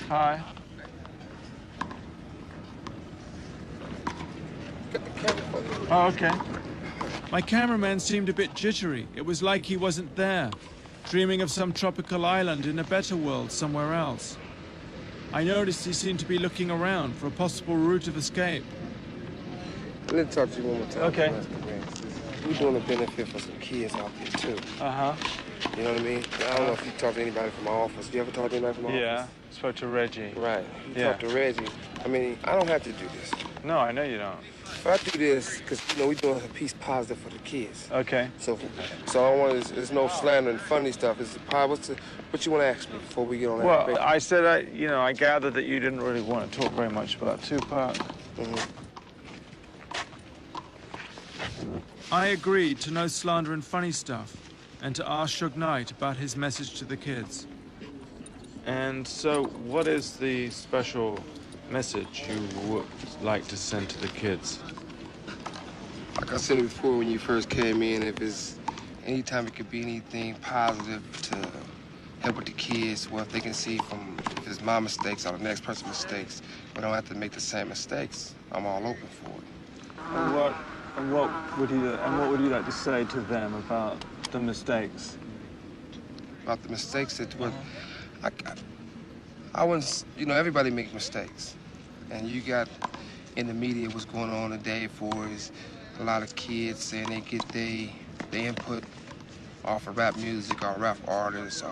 [SPEAKER 1] Hi. Oh, okay.
[SPEAKER 2] My cameraman seemed a bit jittery. It was like he wasn't there, dreaming of some tropical island in a better world somewhere else. I noticed he seemed to be looking around for a possible route of escape.
[SPEAKER 24] Let me talk to you one more time.
[SPEAKER 1] Okay.
[SPEAKER 24] We're doing a benefit for some kids out there, too.
[SPEAKER 1] Uh-huh.
[SPEAKER 24] You know what I mean? I don't know if you talk to anybody from my office. You ever talk to anybody from my office?
[SPEAKER 1] Yeah, spoke to Reggie.
[SPEAKER 24] Right. You
[SPEAKER 1] Yeah.
[SPEAKER 24] talk to Reggie. I mean, I don't have to do this.
[SPEAKER 1] No, I know you don't.
[SPEAKER 24] But I do this because, you know, we're doing a piece positive for the kids.
[SPEAKER 1] Okay.
[SPEAKER 24] So I don't want to, there's no slander and funny stuff. It's what you want to ask me before we get on that?
[SPEAKER 1] Well, I said, I gathered that you didn't really want to talk very much about Tupac.
[SPEAKER 2] I agreed to no slander and funny stuff, and to ask Suge Knight about his message to the kids.
[SPEAKER 1] And so, what is the special message you would like to send to the kids?
[SPEAKER 24] Like I said before when you first came in, if it's anytime it could be anything positive to help with the kids, well, if they can see from if it's my mistakes or the next person's mistakes, we don't have to make the same mistakes. I'm all open for it.
[SPEAKER 1] And what would you like to say to them about the mistakes?
[SPEAKER 24] About the mistakes that I wouldn't, you know, everybody makes mistakes. And you got in the media what's going on today for is a lot of kids saying they get their input off of rap music or rap artists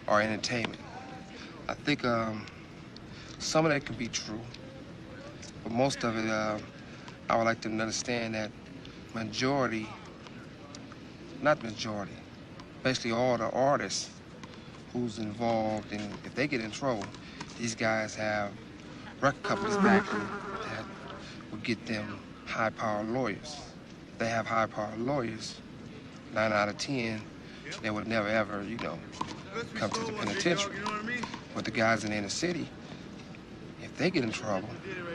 [SPEAKER 24] or entertainment. I think some of that can be true, but most of it, I would like them to understand that basically all the artists who's involved, and if they get in trouble, these guys have record companies back them that will get them high-powered lawyers. If they have high-powered lawyers, 9 out of 10, they would never ever, you know, come to the penitentiary. But the guys in the inner city, if they get in trouble,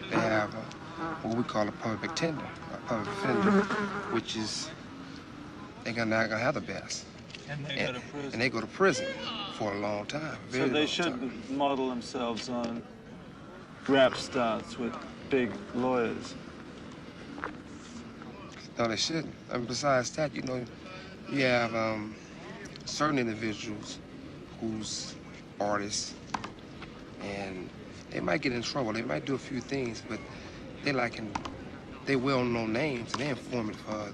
[SPEAKER 24] they have what we call a public defender, which is they're not gonna have the best.
[SPEAKER 1] And they go to prison.
[SPEAKER 24] And they go to prison for a long time.
[SPEAKER 1] So they should model themselves on rap stars with big lawyers.
[SPEAKER 24] No, they shouldn't. I mean, besides that, you know, you have certain individuals who's artists, and they might get in trouble. They might do a few things, but they well-known names, and they're informant for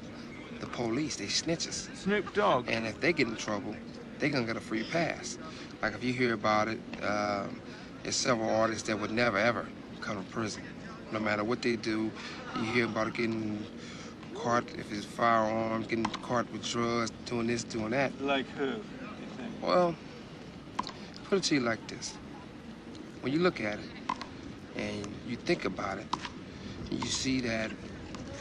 [SPEAKER 24] the police. They snitches.
[SPEAKER 2] Snoop Dogg.
[SPEAKER 24] And if they get in trouble, they're gonna get a free pass. Like if you hear about it, there's several artists that would never ever come to prison. No matter what they do, you hear about it getting caught, if it's firearms, getting caught with drugs, doing this, doing that.
[SPEAKER 1] Like who, you think?
[SPEAKER 24] Well, put it to you like this. When you look at it and you think about it, you see that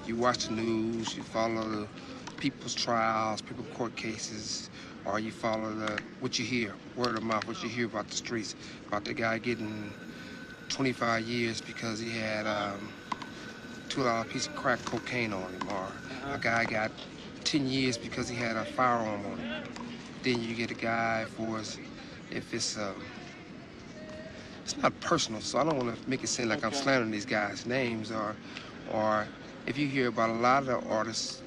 [SPEAKER 24] you watch the news, you follow the people's trials, people's court cases, or you follow what you hear, word of mouth, what you hear about the streets, about the guy getting 25 years because he had $2 piece of crack cocaine on him, or a guy got 10 years because he had a firearm on him. Then you get a guy for if it's not personal, so I don't want to make it seem like I'm slandering these guys' names, or if you hear about a lot of the artists,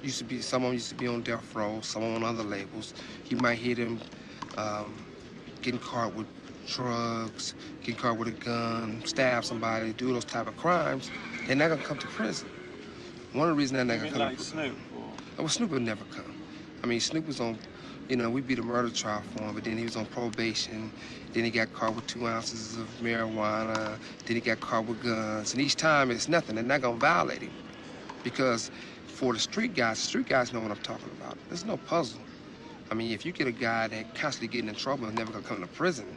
[SPEAKER 24] some of them used to be on death row, some on other labels, you might hear them getting caught with drugs, getting caught with a gun, stab somebody, do those type of crimes. They're not gonna come to prison. One of the reasons they're not gonna come to prison.
[SPEAKER 1] Snoop?
[SPEAKER 24] Well, Snoop would never come. I mean, Snoop was on You know, we beat a murder trial for him, but then he was on probation. Then he got caught with 2 ounces of marijuana. Then he got caught with guns. And each time it's nothing. They're not gonna violate him. Because for the street guys know what I'm talking about. There's no puzzle. I mean, if you get a guy that constantly getting in trouble and never gonna come to prison,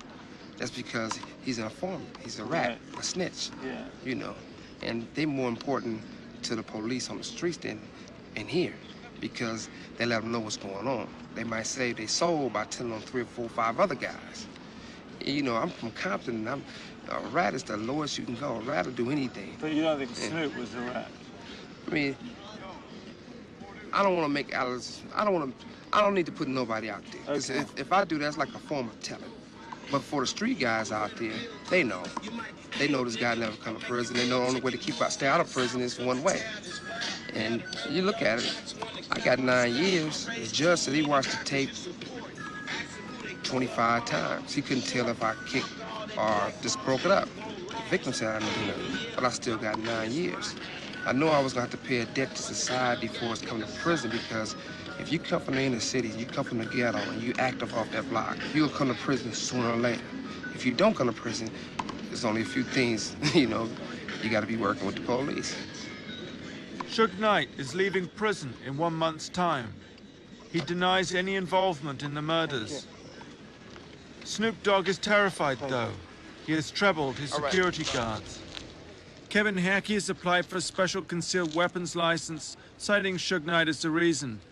[SPEAKER 24] that's because he's an informant. He's a rat, a snitch.
[SPEAKER 1] Yeah.
[SPEAKER 24] You know, and they're more important to the police on the streets than in here, because they let them know what's going on. They might save their soul by telling on 3 or 4 or 5 other guys. You know, I'm from Compton, and a rat is the lowest you can go. A rat will do anything.
[SPEAKER 1] But you don't think Snoop was a rat?
[SPEAKER 24] I mean, I don't want to make Alice. I don't need to put nobody out there. 'Cause if I do, that's like a form of telling. But for the street guys out there, they know. They know this guy never come to prison. They know the only way to stay out of prison is one way. And you look at it, I got 9 years. The judge said he watched the tape 25 times. He couldn't tell if I kicked or just broke it up. The victim said I didn't do nothing, but I still got 9 years. I know I was gonna have to pay a debt to society before it's come to prison, because if you come from the inner city, you come from the ghetto, and you active off that block, you'll come to prison sooner or later. If you don't come to prison, there's only a few things, you know, you gotta be working with the police.
[SPEAKER 2] Suge Knight is leaving prison in 1 month's time. He denies any involvement in the murders. Snoop Dogg is terrified, though. He has trebled his security guards. Kevin Hackey has applied for a special concealed weapons license, citing Suge Knight as the reason.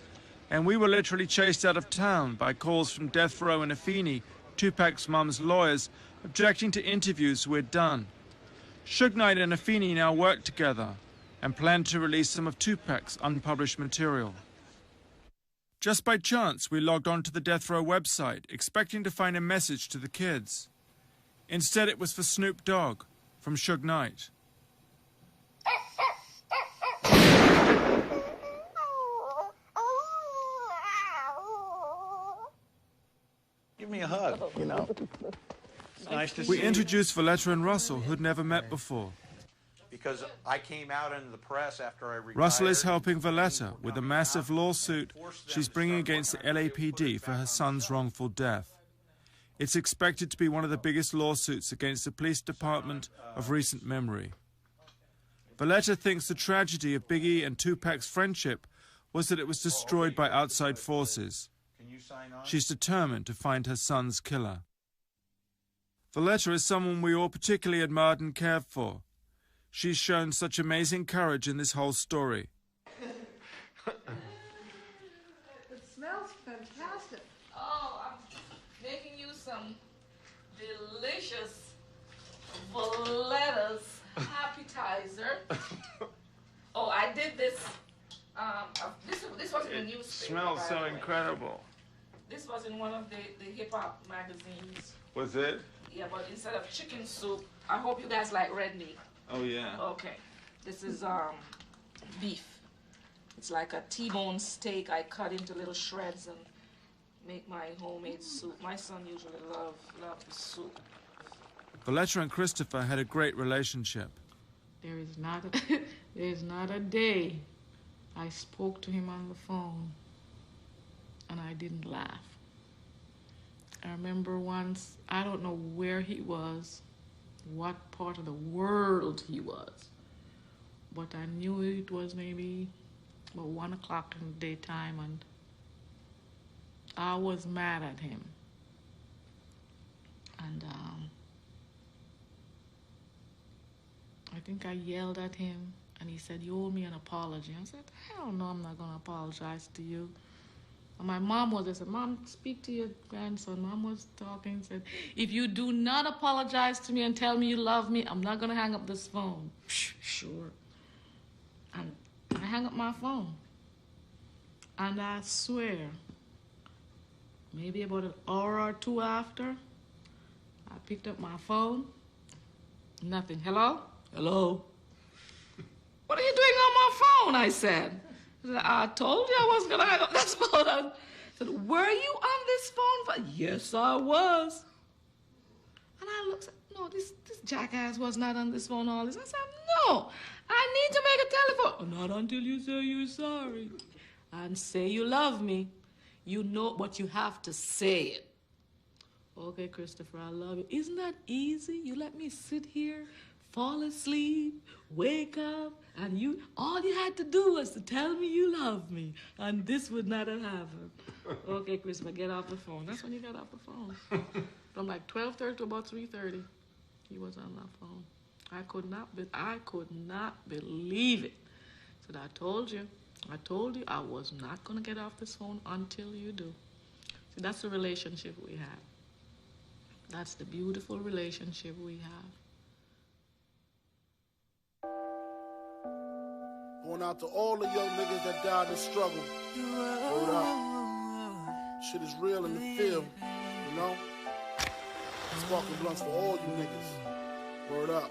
[SPEAKER 2] And we were literally chased out of town by calls from Death Row and Afeni, Tupac's mum's lawyers, objecting to interviews we'd done. Suge Knight and Afeni now work together and plan to release some of Tupac's unpublished material. Just by chance, we logged onto the Death Row website, expecting to find a message to the kids. Instead, it was for Snoop Dogg, from Suge Knight.
[SPEAKER 6] Give me a hug, you know. It's nice to see
[SPEAKER 2] We introduced Valletta and Russell, who'd never met before.
[SPEAKER 6] Because I came out into the press after I retired.
[SPEAKER 2] Russell is helping Valletta with a massive lawsuit she's bringing against the LAPD for her son's wrongful death. It's expected to be one of the biggest lawsuits against the police department of recent memory. Valletta thinks the tragedy of Biggie and Tupac's friendship was that it was destroyed by outside forces. She's determined to find her son's killer. Valletta is someone we all particularly admired and cared for. She's shown such amazing courage in this whole story.
[SPEAKER 13] It smells fantastic.
[SPEAKER 3] Oh, I'm making you some delicious Valletta's appetizer. Oh, I did this. This was in the newspaper.
[SPEAKER 2] Smells so incredible.
[SPEAKER 3] This was in one of the hip-hop magazines.
[SPEAKER 2] Was it?
[SPEAKER 3] Yeah, but instead of chicken soup, I hope you guys like red meat.
[SPEAKER 2] Oh, yeah.
[SPEAKER 3] Okay. This is beef. It's like a T-bone steak I cut into little shreds and make my homemade soup. My son usually loves the soup.
[SPEAKER 2] Valletta and Christopher had a great relationship.
[SPEAKER 3] There is not a day I spoke to him on the phone and I didn't laugh. I remember once, I don't know where he was, what part of the world he was, but I knew it was maybe about 1 o'clock in the daytime, and I was mad at him. And I think I yelled at him, and he said, "You owe me an apology." I said, "Hell no, I'm not going to apologize to you." And my mom was, I said, "Mom, speak to your grandson." Mom was talking, said, "If you do not apologize to me and tell me you love me, I'm not going to hang up this phone." Sure. And I hung up my phone. And I swear, maybe about an hour or two after, I picked up my phone. Nothing. Hello? Hello? "What are you doing on my phone?" I said. "I told you I wasn't going to hang up this phone." I said, "Were you on this phone?" "Yes, I was." And I looked, said, "No, this jackass was not on this phone all this." I said, "No, I need to make a telephone." "Not until you say you're sorry and say you love me. You know, but you have to say it. Okay, Christopher, I love you. Isn't that easy? You let me sit here, fall asleep, wake up, and all you had to do was to tell me you love me, and this would not have happened. Okay, Christopher, get off the phone. That's when you got off the phone. From like 12:30 to about 3:30, he was on that phone. I could not believe it. So I told you I was not gonna get off this phone until you do. See, that's the relationship we have. That's the beautiful relationship we have.
[SPEAKER 14] Going out to all the young niggas that died in the struggle. Word up. Shit is real in the field, you know? Sparking blunts for all you niggas. Word up.